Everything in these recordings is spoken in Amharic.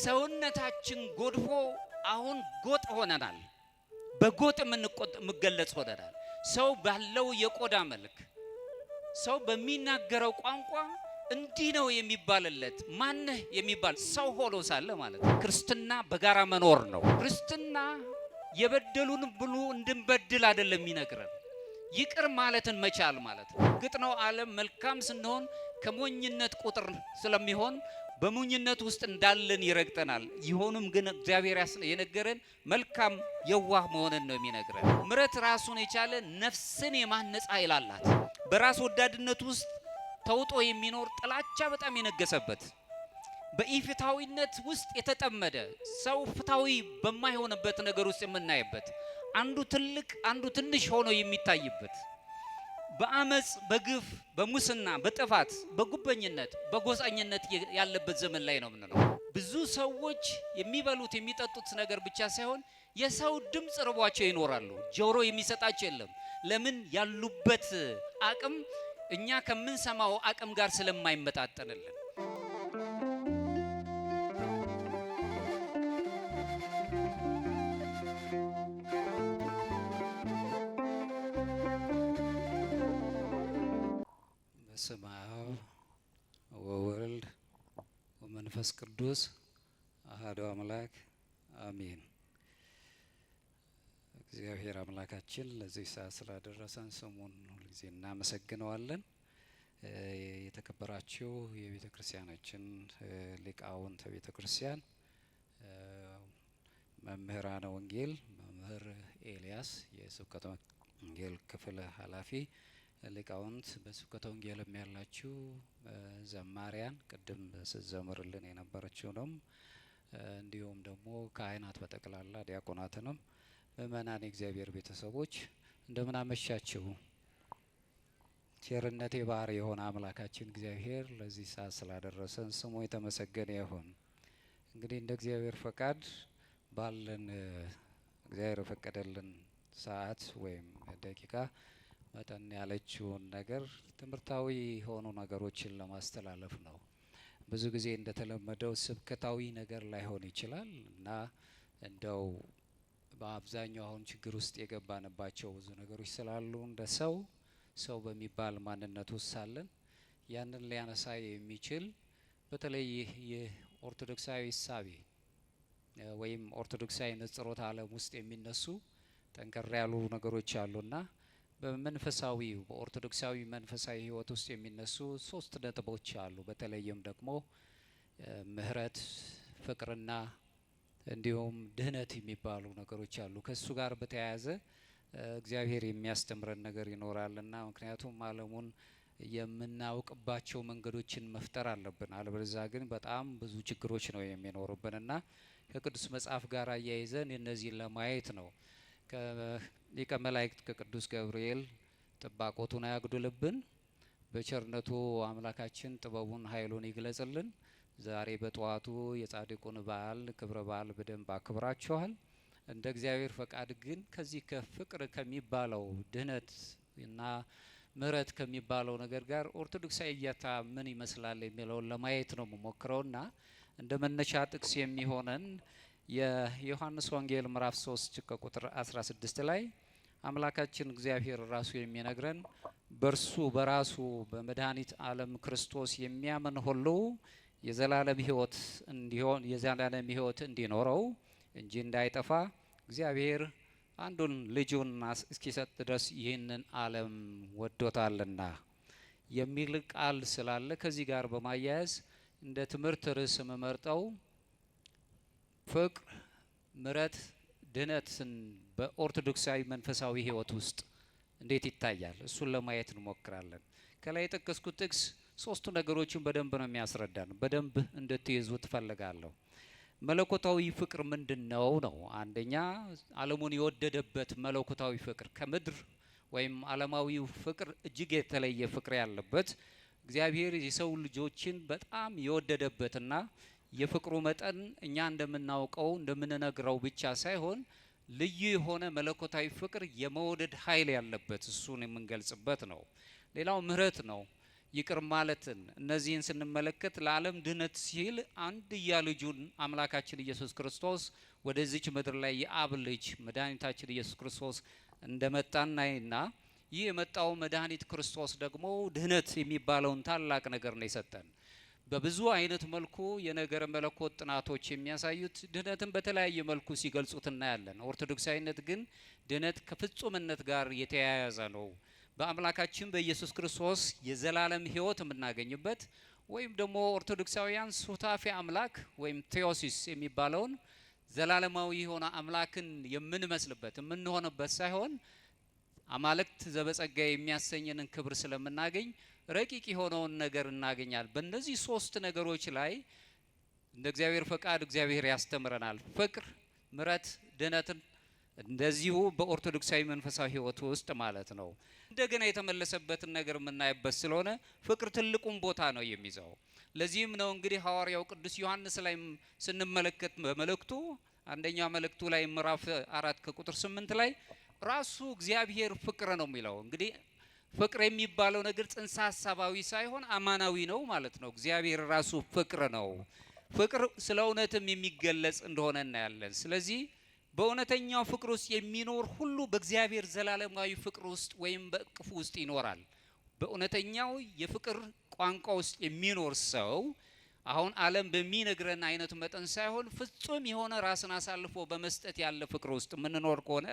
ሰውነታችን ጎድፎ አሁን ጎጥ ሆነናል። በጎጥ የምንገለጽ ሆነናል። ሰው ባለው የቆዳ መልክ ሰው በሚናገረው ቋንቋ እንዲህ ነው የሚባልለት ማነህ የሚባል ሰው ሆኖ ሳለ ማለት ነው። ክርስትና በጋራ መኖር ነው። ክርስትና የበደሉን ብሉ እንድንበድል አይደለም የሚነግረን፣ ይቅር ማለትን መቻል ማለት ነው። ግጥ ነው ዓለም መልካም ስንሆን ከሞኝነት ቁጥር ስለሚሆን በሞኝነት ውስጥ እንዳለን ይረግጠናል። ይሆንም ግን እግዚአብሔር የነገረን መልካም የዋህ መሆንን ነው የሚነግረን። ምሕረት ራሱን የቻለ ነፍስን የማነጽ ኃይል አላት። በራስ ወዳድነት ውስጥ ተውጦ የሚኖር ጥላቻ በጣም የነገሰበት በኢፍታዊነት ውስጥ የተጠመደ ሰው ፍታዊ በማይሆንበት ነገር ውስጥ የምናይበት አንዱ ትልቅ አንዱ ትንሽ ሆኖ የሚታይበት በአመጽ በግፍ በሙስና በጥፋት በጉበኝነት በጎሳኝነት ያለበት ዘመን ላይ ነው የምንለው። ብዙ ሰዎች የሚበሉት የሚጠጡት ነገር ብቻ ሳይሆን የሰው ድምጽ ርቧቸው ይኖራሉ። ጆሮ የሚሰጣቸው የለም። ለምን? ያሉበት አቅም እኛ ከምንሰማው አቅም ጋር ስለማይመጣጠንልን። በስመ አብ ወወልድ ወመንፈስ ቅዱስ አሐዱ አምላክ አሜን። እግዚአብሔር አምላካችን ለዚህ ሰዓት ስላደረሰን ስሙን ሁልጊዜ እናመሰግነዋለን። የተከበራችሁ የቤተ ክርስቲያናችን ሊቃውንተ ቤተ ክርስቲያን፣ መምህራነ ወንጌል፣ መምህር ኤልያስ የስብከተ ወንጌል ክፍል ኃላፊ፣ ሊቃውንት በስብከተ ወንጌልም ያላችሁ ዘማሪያን፣ ቅድም ስትዘምርልን የነበረችውንም እንዲሁም ደግሞ ካህናት በጠቅላላ ዲያቆናትንም ምእመናን የእግዚአብሔር ቤተሰቦች እንደምን አመሻችሁ። ቸርነቴ ባህር የሆነ አምላካችን እግዚአብሔር ለዚህ ሰዓት ስላደረሰን ስሙ የተመሰገነ ይሁን። እንግዲህ እንደ እግዚአብሔር ፈቃድ ባለን እግዚአብሔር የፈቀደልን ሰዓት ወይም ደቂቃ መጠን ያለችውን ነገር ትምህርታዊ የሆኑ ነገሮችን ለማስተላለፍ ነው። ብዙ ጊዜ እንደተለመደው ስብከታዊ ነገር ላይሆን ይችላል እና እንደው በአብዛኛው አሁን ችግር ውስጥ የገባንባቸው ብዙ ነገሮች ስላሉ እንደ ሰው በሚባል ማንነት ውስጥ ሳለን ያንን ሊያነሳ የሚችል በተለይ የኦርቶዶክሳዊ እሳቤ ወይም ኦርቶዶክሳዊ ንጽሮተ ዓለም ውስጥ የሚነሱ ጠንከር ያሉ ነገሮች አሉና በመንፈሳዊ በኦርቶዶክሳዊ መንፈሳዊ ሕይወት ውስጥ የሚነሱ 3 ነጥቦች አሉ። በተለይም ደግሞ ምሕረት፣ ፍቅርና እንዲሁም ድህነት የሚባሉ ነገሮች አሉ። ከሱ ጋር በተያያዘ እግዚአብሔር የሚያስተምረን ነገር ይኖራልና ምክንያቱም ዓለሙን የምናውቅባቸው መንገዶችን መፍጠር አለብን። አለበለዚያ ግን በጣም ብዙ ችግሮች ነው የሚኖሩብንና ከቅዱስ መጽሐፍ ጋር አያይዘን እነዚህን ለማየት ነው። ከሊቀ መላእክት ከቅዱስ ገብርኤል ጥባቆቱን አያጉድልብን፣ በቸርነቱ አምላካችን ጥበቡን ኃይሉን ይግለጽልን። ዛሬ በጠዋቱ የጻድቁን በዓል ክብረ በዓል በደንብ አክብራችኋል። እንደ እግዚአብሔር ፈቃድ ግን ከዚህ ከፍቅር ከሚባለው ድህነት እና ምሕረት ከሚባለው ነገር ጋር ኦርቶዶክሳዊ እይታ ምን ይመስላል የሚለውን ለማየት ነው የምሞክረውና እንደ መነሻ ጥቅስ የሚሆነን የዮሐንስ ወንጌል ምዕራፍ 3 ከቁጥር 16 ላይ አምላካችን እግዚአብሔር ራሱ የሚነግረን በርሱ በራሱ በመድኃኒት ዓለም ክርስቶስ የሚያምን ሁሉ የዘላለም ሕይወት እንዲሆን የዘላለም ሕይወት እንዲኖረው እንጂ እንዳይጠፋ እግዚአብሔር አንዱን ልጁን እስኪሰጥ ድረስ ይህንን ዓለም ወዶታልና የሚል ቃል ስላለ ከዚህ ጋር በማያያዝ እንደ ትምህርት ርዕስ መመርጠው ፍቅር፣ ምሕረት፣ ድህነትን በኦርቶዶክሳዊ መንፈሳዊ ሕይወት ውስጥ እንዴት ይታያል? እሱን ለማየት እንሞክራለን። ከላይ የጠቀስኩት ጥቅስ 3 ነገሮችን በደንብ ነው የሚያስረዳን። በደንብ እንድትይዙ ትፈልጋለሁ። መለኮታዊ ፍቅር ምንድነው ነው? አንደኛ ዓለሙን የወደደበት መለኮታዊ ፍቅር ከምድር ወይም ዓለማዊው ፍቅር እጅግ የተለየ ፍቅር ያለበት እግዚአብሔር የሰው ልጆችን በጣም የወደደበትና የፍቅሩ መጠን እኛ እንደምናውቀው እንደምንነግረው ብቻ ሳይሆን ልዩ የሆነ መለኮታዊ ፍቅር የመውደድ ኃይል ያለበት እሱን የምንገልጽበት ነው። ሌላው ምሕረት ነው። ይቅር ማለትን እነዚህን ስንመለከት ለዓለም ድህነት ሲል አንድያ ልጁን አምላካችን ኢየሱስ ክርስቶስ ወደዚች ምድር ላይ የአብ ልጅ መድኃኒታችን ኢየሱስ ክርስቶስ እንደመጣናይና ይህ የመጣው መድኃኒት ክርስቶስ ደግሞ ድህነት የሚባለውን ታላቅ ነገር ነው የሰጠን። በብዙ አይነት መልኩ የነገረ መለኮት ጥናቶች የሚያሳዩት ድህነትን በተለያየ መልኩ ሲገልጹት እናያለን። ኦርቶዶክሳዊነት ግን ድህነት ከፍጹምነት ጋር የተያያዘ ነው። በአምላካችን በኢየሱስ ክርስቶስ የዘላለም ሕይወት የምናገኝበት ወይም ደግሞ ኦርቶዶክሳውያን ሱታፌ አምላክ ወይም ቴዎሲስ የሚባለውን ዘላለማዊ የሆነ አምላክን የምንመስልበት የምንሆንበት ሳይሆን አማልክት ዘበጸጋ የሚያሰኘንን ክብር ስለምናገኝ ረቂቅ የሆነውን ነገር እናገኛል። በእነዚህ ሶስት ነገሮች ላይ እንደ እግዚአብሔር ፈቃድ እግዚአብሔር ያስተምረናል። ፍቅር፣ ምሕረት፣ ድህነትን እንደዚሁ በኦርቶዶክሳዊ መንፈሳዊ ሕይወት ውስጥ ማለት ነው እንደገና የተመለሰበትን ነገር የምናይበት ስለሆነ ፍቅር ትልቁን ቦታ ነው የሚይዘው። ለዚህም ነው እንግዲህ ሐዋርያው ቅዱስ ዮሐንስ ላይ ስንመለከት በመልእክቱ አንደኛ መልእክቱ ላይ ምዕራፍ 4 ከቁጥር 8 ላይ ራሱ እግዚአብሔር ፍቅር ነው የሚለው። እንግዲህ ፍቅር የሚባለው ነገር ጽንሰ ሐሳባዊ ሳይሆን አማናዊ ነው ማለት ነው። እግዚአብሔር ራሱ ፍቅር ነው። ፍቅር ስለ እውነትም የሚገለጽ እንደሆነ እናያለን። ስለዚህ በእውነተኛው ፍቅር ውስጥ የሚኖር ሁሉ በእግዚአብሔር ዘላለማዊ ፍቅር ውስጥ ወይም በእቅፉ ውስጥ ይኖራል። በእውነተኛው የፍቅር ቋንቋ ውስጥ የሚኖር ሰው አሁን ዓለም በሚነግረን አይነት መጠን ሳይሆን ፍጹም የሆነ ራስን አሳልፎ በመስጠት ያለ ፍቅር ውስጥ የምንኖር ከሆነ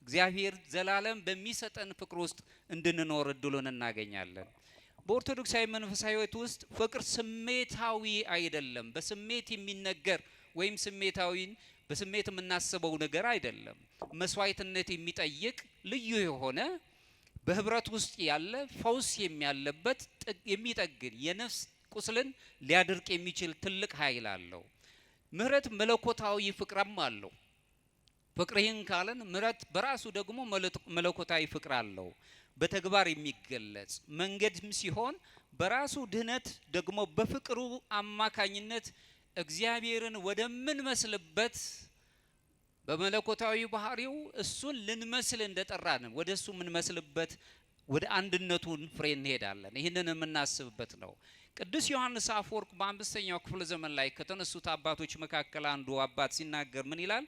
እግዚአብሔር ዘላለም በሚሰጠን ፍቅር ውስጥ እንድንኖር እድሉን እናገኛለን። በኦርቶዶክሳዊ መንፈሳዊ ሕይወት ውስጥ ፍቅር ስሜታዊ አይደለም። በስሜት የሚነገር ወይም ስሜታዊን በስሜት የምናስበው ነገር አይደለም። መስዋዕትነት የሚጠይቅ ልዩ የሆነ በህብረት ውስጥ ያለ ፈውስ የሚያለበት የሚጠግን የነፍስ ቁስልን ሊያደርቅ የሚችል ትልቅ ኃይል አለው። ምሕረት መለኮታዊ ፍቅርም አለው። ፍቅር ይህን ካለን ምሕረት በራሱ ደግሞ መለኮታዊ ፍቅር አለው። በተግባር የሚገለጽ መንገድም ሲሆን በራሱ ድህነት ደግሞ በፍቅሩ አማካኝነት እግዚአብሔርን ወደምንመስልበት በመለኮታዊ ባህሪው እሱን ልንመስል እንደጠራን ወደ እሱ የምንመስልበት ወደ አንድነቱን ፍሬ እንሄዳለን። ይህንን የምናስብበት ነው። ቅዱስ ዮሐንስ አፈወርቅ በ5ኛው ክፍለ ዘመን ላይ ከተነሱት አባቶች መካከል አንዱ አባት ሲናገር ምን ይላል?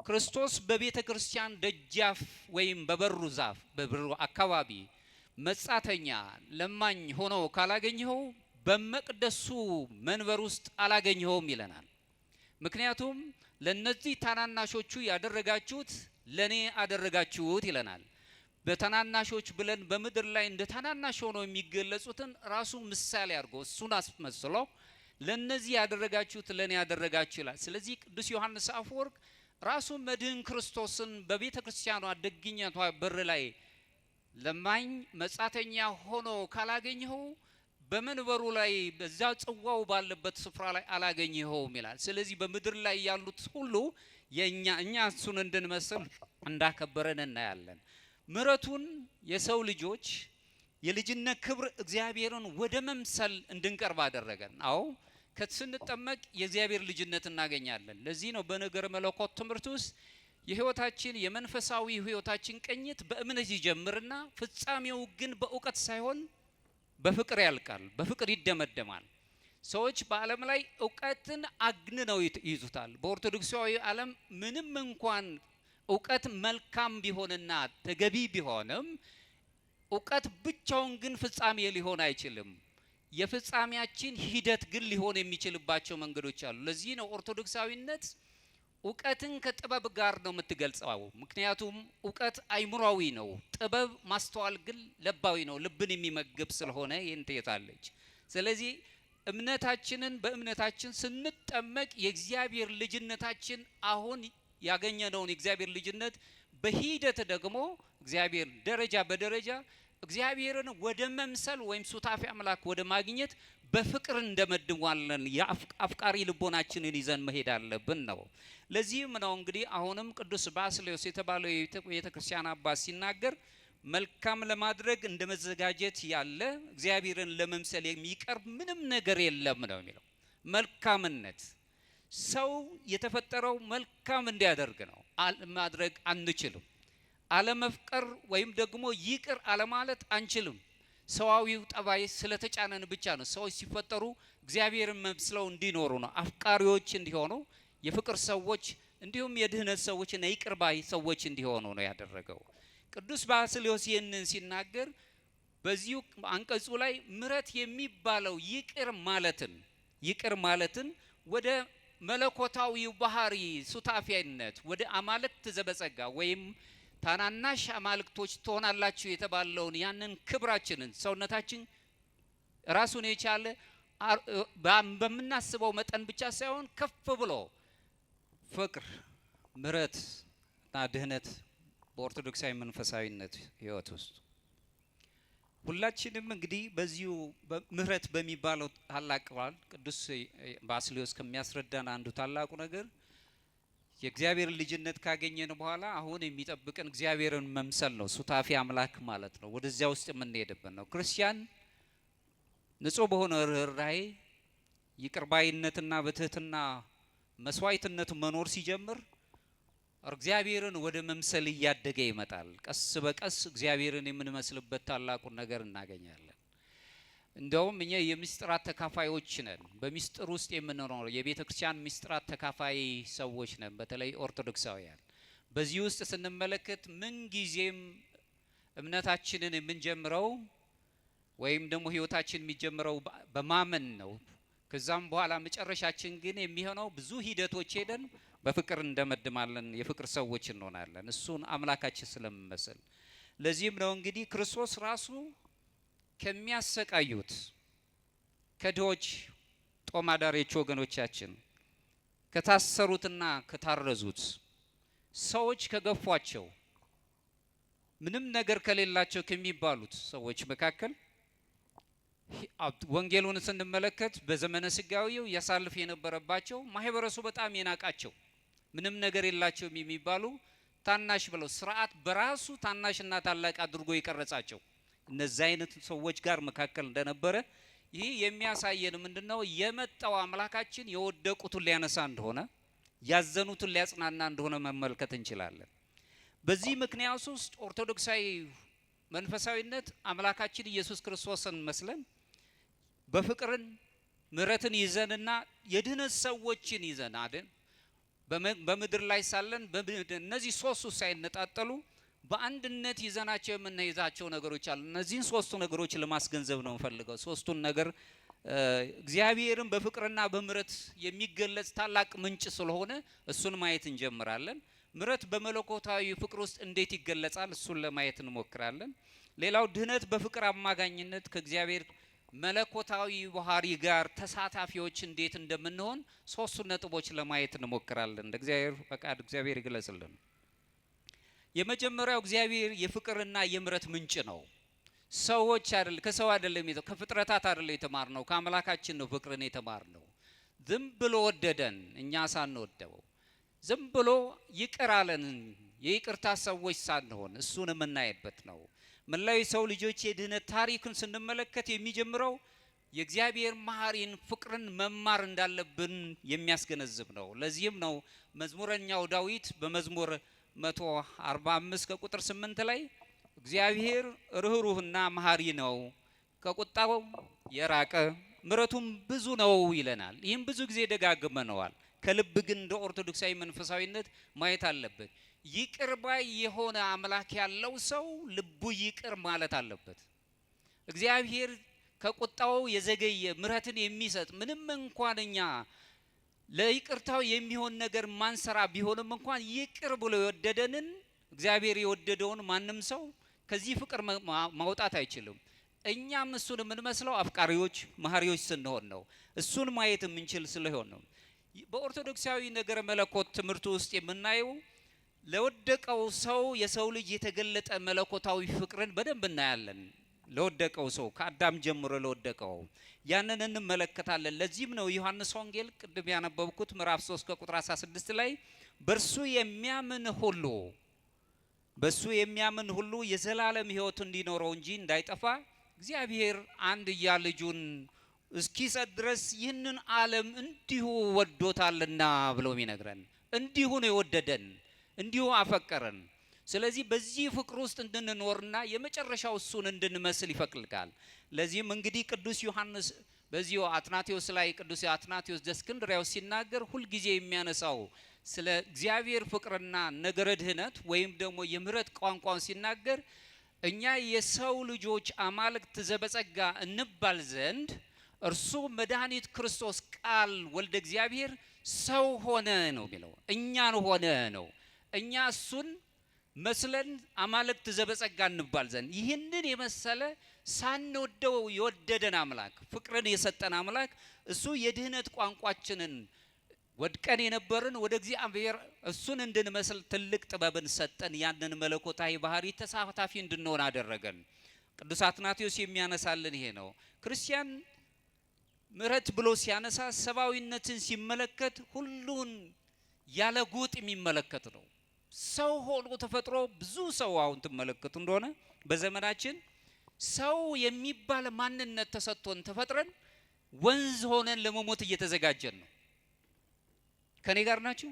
ክርስቶስ በቤተ ክርስቲያን ደጃፍ ወይም በበሩ ዛፍ በበሩ አካባቢ መጻተኛ ለማኝ ሆኖ ካላገኘው በመቅደሱ መንበር ውስጥ አላገኘውም ይለናል። ምክንያቱም ለነዚህ ታናናሾቹ ያደረጋችሁት ለኔ አደረጋችሁት ይለናል። በታናናሾች ብለን በምድር ላይ እንደ ታናናሽ ሆነው የሚገለጹትን ራሱ ምሳሌ አድርጎ እሱን አስመስሎ ለነዚህ ያደረጋችሁት ለኔ ያደረጋችሁ ይላል። ስለዚህ ቅዱስ ዮሐንስ አፈወርቅ ራሱ መድህን ክርስቶስን በቤተ ክርስቲያኗ ደግኘቷ በር ላይ ለማኝ መጻተኛ ሆኖ ካላገኘው በመንበሩ ላይ በዛ ጽዋው ባለበት ስፍራ ላይ አላገኘውም ይላል። ስለዚህ በምድር ላይ ያሉት ሁሉ እኛ እሱን እንድንመስል እንዳከበረን እናያለን። ምሕረቱን የሰው ልጆች የልጅነት ክብር እግዚአብሔርን ወደ መምሰል እንድንቀርብ አደረገን። አዎ ከስንጠመቅ የእግዚአብሔር ልጅነት እናገኛለን። ለዚህ ነው በነገረ መለኮት ትምህርት ውስጥ የህይወታችን የመንፈሳዊ ህይወታችን ቅኝት በእምነት ይጀምርና ፍጻሜው ግን በእውቀት ሳይሆን በፍቅር ያልቃል፣ በፍቅር ይደመደማል። ሰዎች በዓለም ላይ እውቀትን አግንነው ይይዙታል። በኦርቶዶክሳዊ ዓለም ምንም እንኳን እውቀት መልካም ቢሆንና ተገቢ ቢሆንም እውቀት ብቻውን ግን ፍጻሜ ሊሆን አይችልም። የፍጻሜያችን ሂደት ግን ሊሆን የሚችልባቸው መንገዶች አሉ። ለዚህ ነው ኦርቶዶክሳዊነት እውቀትን ከጥበብ ጋር ነው የምትገልጸው። ምክንያቱም እውቀት አይምሯዊ ነው፣ ጥበብ ማስተዋል ግን ለባዊ ነው፣ ልብን የሚመግብ ስለሆነ ይህን ትይዛለች። ስለዚህ እምነታችንን በእምነታችን ስንጠመቅ የእግዚአብሔር ልጅነታችን አሁን ያገኘነውን የእግዚአብሔር ልጅነት በሂደት ደግሞ እግዚአብሔር ደረጃ በደረጃ እግዚአብሔርን ወደ መምሰል ወይም ሱታፌ አምላክ ወደ ማግኘት በፍቅር እንደመድዋለን። የአፍቃሪ ልቦናችንን ይዘን መሄድ አለብን ነው። ለዚህም ነው እንግዲህ አሁንም ቅዱስ ባስልዮስ የተባለው የቤተ ክርስቲያን አባት ሲናገር መልካም ለማድረግ እንደ መዘጋጀት ያለ እግዚአብሔርን ለመምሰል የሚቀርብ ምንም ነገር የለም ነው የሚለው። መልካምነት ሰው የተፈጠረው መልካም እንዲያደርግ ነው። ማድረግ አንችልም። አለመፍቀር ወይም ደግሞ ይቅር አለማለት አንችልም። ሰዋዊው ጠባይ ስለተጫነን ብቻ ነው። ሰዎች ሲፈጠሩ እግዚአብሔርን መስለው እንዲኖሩ ነው፣ አፍቃሪዎች እንዲሆኑ፣ የፍቅር ሰዎች እንዲሁም የድህነት ሰዎችና ይቅር ባይ ሰዎች እንዲሆኑ ነው ያደረገው። ቅዱስ ባስልዮስ ይህንን ሲናገር በዚሁ አንቀጹ ላይ ምሕረት የሚባለው ይቅር ማለትን ወደ መለኮታዊው ባህሪ ሱታፊያነት ወደ አማልክት ዘበጸጋ ወይም ታናናሽ አማልክቶች ትሆናላችሁ የተባለውን ያንን ክብራችንን ሰውነታችን ራሱን የቻለ በምናስበው መጠን ብቻ ሳይሆን ከፍ ብሎ ፍቅር፣ ምሕረት እና ድህነት በኦርቶዶክሳዊ መንፈሳዊነት ህይወት ውስጥ ሁላችንም እንግዲህ በዚሁ ምሕረት በሚባለው ታላቅ ቃል ቅዱስ ባስልዮስ ከሚያስረዳን አንዱ ታላቁ ነገር የእግዚአብሔር ልጅነት ካገኘን በኋላ አሁን የሚጠብቀን እግዚአብሔርን መምሰል ነው። ሱታፊ አምላክ ማለት ነው። ወደዚያ ውስጥ የምንሄድበት ነው። ክርስቲያን ንጹህ በሆነ ርኅራኄ ይቅርባይነትና በትህትና መስዋዕትነት መኖር ሲጀምር እግዚአብሔርን ወደ መምሰል እያደገ ይመጣል። ቀስ በቀስ እግዚአብሔርን የምንመስልበት ታላቁን ነገር እናገኛለን። እንደውም እኛ የምስጢራት ተካፋዮች ነን። በምስጢር ውስጥ የምንኖር የቤተ ክርስቲያን ምስጢራት ተካፋይ ሰዎች ነን። በተለይ ኦርቶዶክሳውያን በዚህ ውስጥ ስንመለከት ምን ጊዜም እምነታችንን የምንጀምረው ወይም ደግሞ ህይወታችን የሚጀምረው በማመን ነው። ከዛም በኋላ መጨረሻችን ግን የሚሆነው ብዙ ሂደቶች ሄደን በፍቅር እንደመድማለን፣ የፍቅር ሰዎች እንሆናለን፣ እሱን አምላካችን ስለምመስል። ለዚህም ነው እንግዲህ ክርስቶስ ራሱ ከሚያሰቃዩት ከድሆች ጦም አዳሪዎች ወገኖቻችን፣ ከታሰሩትና ከታረዙት ሰዎች፣ ከገፏቸው ምንም ነገር ከሌላቸው ከሚባሉት ሰዎች መካከል ወንጌሉን ስንመለከት በዘመነ ስጋዊው ያሳልፍ የነበረባቸው ማህበረሰቡ በጣም የናቃቸው ምንም ነገር የላቸውም የሚባሉ ታናሽ ብለው ስርዓት በራሱ ታናሽና ታላቅ አድርጎ የቀረጻቸው እነዚህ አይነት ሰዎች ጋር መካከል እንደነበረ ይህ የሚያሳየን ምንድነው? የመጣው አምላካችን የወደቁትን ሊያነሳ እንደሆነ፣ ያዘኑትን ሊያጽናና እንደሆነ መመልከት እንችላለን። በዚህ ምክንያት ውስጥ ኦርቶዶክሳዊ መንፈሳዊነት አምላካችን ኢየሱስ ክርስቶስን መስለን በፍቅርን ምሕረትን ይዘንና የድህነት ሰዎችን ይዘን አይደል በምድር ላይ ሳለን እነዚህ ሶስቱ ሳይነጣጠሉ በአንድነት ይዘናቸው የምንይዛቸው ነገሮች አሉ። እነዚህን ሶስቱ ነገሮች ለማስገንዘብ ነው የምፈልገው። ሶስቱን ነገር እግዚአብሔርን በፍቅርና በምሕረት የሚገለጽ ታላቅ ምንጭ ስለሆነ እሱን ማየት እንጀምራለን። ምሕረት በመለኮታዊ ፍቅር ውስጥ እንዴት ይገለጻል? እሱን ለማየት እንሞክራለን። ሌላው ድህነት በፍቅር አማጋኝነት ከእግዚአብሔር መለኮታዊ ባህሪ ጋር ተሳታፊዎች እንዴት እንደምንሆን ሶስቱ ነጥቦች ለማየት እንሞክራለን። እንደ እግዚአብሔር ፈቃድ እግዚአብሔር ይግለጽልን። የመጀመሪያው እግዚአብሔር የፍቅርና የምሕረት ምንጭ ነው። ሰዎች አይደል ከሰው አይደለም ከፍጥረታት አይደለም የተማርነው፣ ከአምላካችን ነው ፍቅርን የተማርነው። ዝም ብሎ ወደደን እኛ ሳንወደው፣ ዝም ብሎ ይቅር አለን የይቅርታ ሰዎች ሳንሆን እሱን የምናይበት ነው። መላው የሰው ልጆች የድህነት ታሪክን ስንመለከት የሚጀምረው የእግዚአብሔር መሐሪን ፍቅርን መማር እንዳለብን የሚያስገነዝብ ነው። ለዚህም ነው መዝሙረኛው ዳዊት በመዝሙር 145 ከቁጥር 8 ላይ እግዚአብሔር ርኅሩህና መሐሪ ነው፣ ከቁጣው የራቀ ምሕረቱም ብዙ ነው ይለናል። ይህም ብዙ ጊዜ ደጋግመነዋል። ከልብ ግን እንደ ኦርቶዶክሳዊ መንፈሳዊነት ማየት አለበት። ይቅር ባይ የሆነ አምላክ ያለው ሰው ልቡ ይቅር ማለት አለበት። እግዚአብሔር ከቁጣው የዘገየ ምሕረትን የሚሰጥ ምንም እንኳን እኛ ለይቅርታው የሚሆን ነገር ማንሰራ ቢሆንም እንኳን ይቅር ብሎ የወደደንን እግዚአብሔር የወደደውን ማንም ሰው ከዚህ ፍቅር ማውጣት አይችልም። እኛም እሱን የምንመስለው አፍቃሪዎች መሐሪዎች ስንሆን ነው። እሱን ማየት የምንችል ስለሆነ ነው። በኦርቶዶክሳዊ ነገረ መለኮት ትምህርት ውስጥ የምናየው ለወደቀው ሰው የሰው ልጅ የተገለጠ መለኮታዊ ፍቅርን በደንብ እናያለን። ለወደቀው ሰው ከአዳም ጀምሮ ለወደቀው ያንን እንመለከታለን። ለዚህም ነው ዮሐንስ ወንጌል ቅድም ያነበብኩት ምዕራፍ 3 ከቁጥር 16 ላይ በእርሱ የሚያምን ሁሉ የዘላለም ሕይወት እንዲኖረው እንጂ እንዳይጠፋ እግዚአብሔር አንድያ ልጁን እስኪሰጥ ድረስ ይህንን ዓለም እንዲሁ ወዶታልና ብሎ የሚነግረን እንዲሁ ነው የወደደን፣ እንዲሁ አፈቀረን። ስለዚህ በዚህ ፍቅር ውስጥ እንድንኖርና የመጨረሻው እሱን እንድንመስል ይፈቅዳል። ለዚህም እንግዲህ ቅዱስ ዮሐንስ በዚሁ አትናቴዎስ ላይ ቅዱስ አትናቴዎስ ዘእስክንድርያው ሲናገር ሁልጊዜ የሚያነሳው ስለ እግዚአብሔር ፍቅርና ነገረ ድህነት ወይም ደግሞ የምህረት ቋንቋውን ሲናገር እኛ የሰው ልጆች አማልክት ዘበጸጋ እንባል ዘንድ እርሱ መድኃኒት ክርስቶስ ቃል ወልደ እግዚአብሔር ሰው ሆነ ነው የሚለው። እኛን ሆነ ነው። እኛ እሱን መስለን አማልክት ዘበጸጋ እንባል ዘንድ ይህንን የመሰለ ሳንወደው የወደደን አምላክ ፍቅርን የሰጠን አምላክ እሱ የድህነት ቋንቋችንን ወድቀን የነበርን ወደ እግዚአብሔር እሱን እንድንመስል ትልቅ ጥበብን ሰጠን። ያንን መለኮታዊ ባህሪ ተሳታፊ እንድንሆን አደረገን። ቅዱስ አትናቴዎስ የሚያነሳልን ይሄ ነው። ክርስቲያን ምህረት ብሎ ሲያነሳ ሰብአዊነትን ሲመለከት ሁሉን ያለ ጉጥ የሚመለከት ነው። ሰው ሆኖ ተፈጥሮ ብዙ ሰው አሁን ትመለከቱ እንደሆነ በዘመናችን ሰው የሚባል ማንነት ተሰጥቶን ተፈጥረን ወንዝ ሆነን ለመሞት እየተዘጋጀን ነው። ከኔ ጋር ናችሁ?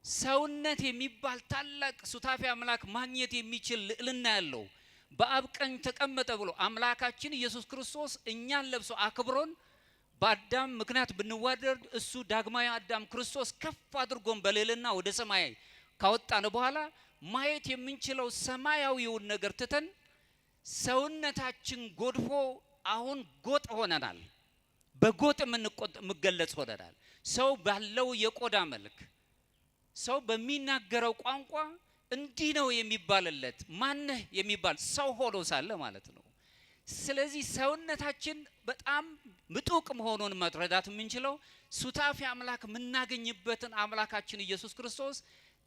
ሰውነት የሚባል ታላቅ ሱታፊ አምላክ ማግኘት የሚችል ልዕልና ያለው በአብ ቀኝ ተቀመጠ ብሎ አምላካችን ኢየሱስ ክርስቶስ እኛን ለብሶ አክብሮን በአዳም ምክንያት ብንዋደድ እሱ ዳግማዊ አዳም ክርስቶስ ከፍ አድርጎን በልዕልና ወደ ሰማይ ካወጣን በኋላ ማየት የምንችለው ሰማያዊውን ነገር ትተን ሰውነታችን ጎድፎ አሁን ጎጥ ሆነናል። በጎጥ የምንገለጽ ሆነናል። ሰው ባለው የቆዳ መልክ ሰው በሚናገረው ቋንቋ እንዲህ ነው የሚባልለት ማነህ የሚባል ሰው ሆኖ ሳለ ማለት ነው። ስለዚህ ሰውነታችን በጣም ምጡቅ መሆኑን መረዳት የምንችለው ሱታፊ አምላክ የምናገኝበትን አምላካችን ኢየሱስ ክርስቶስ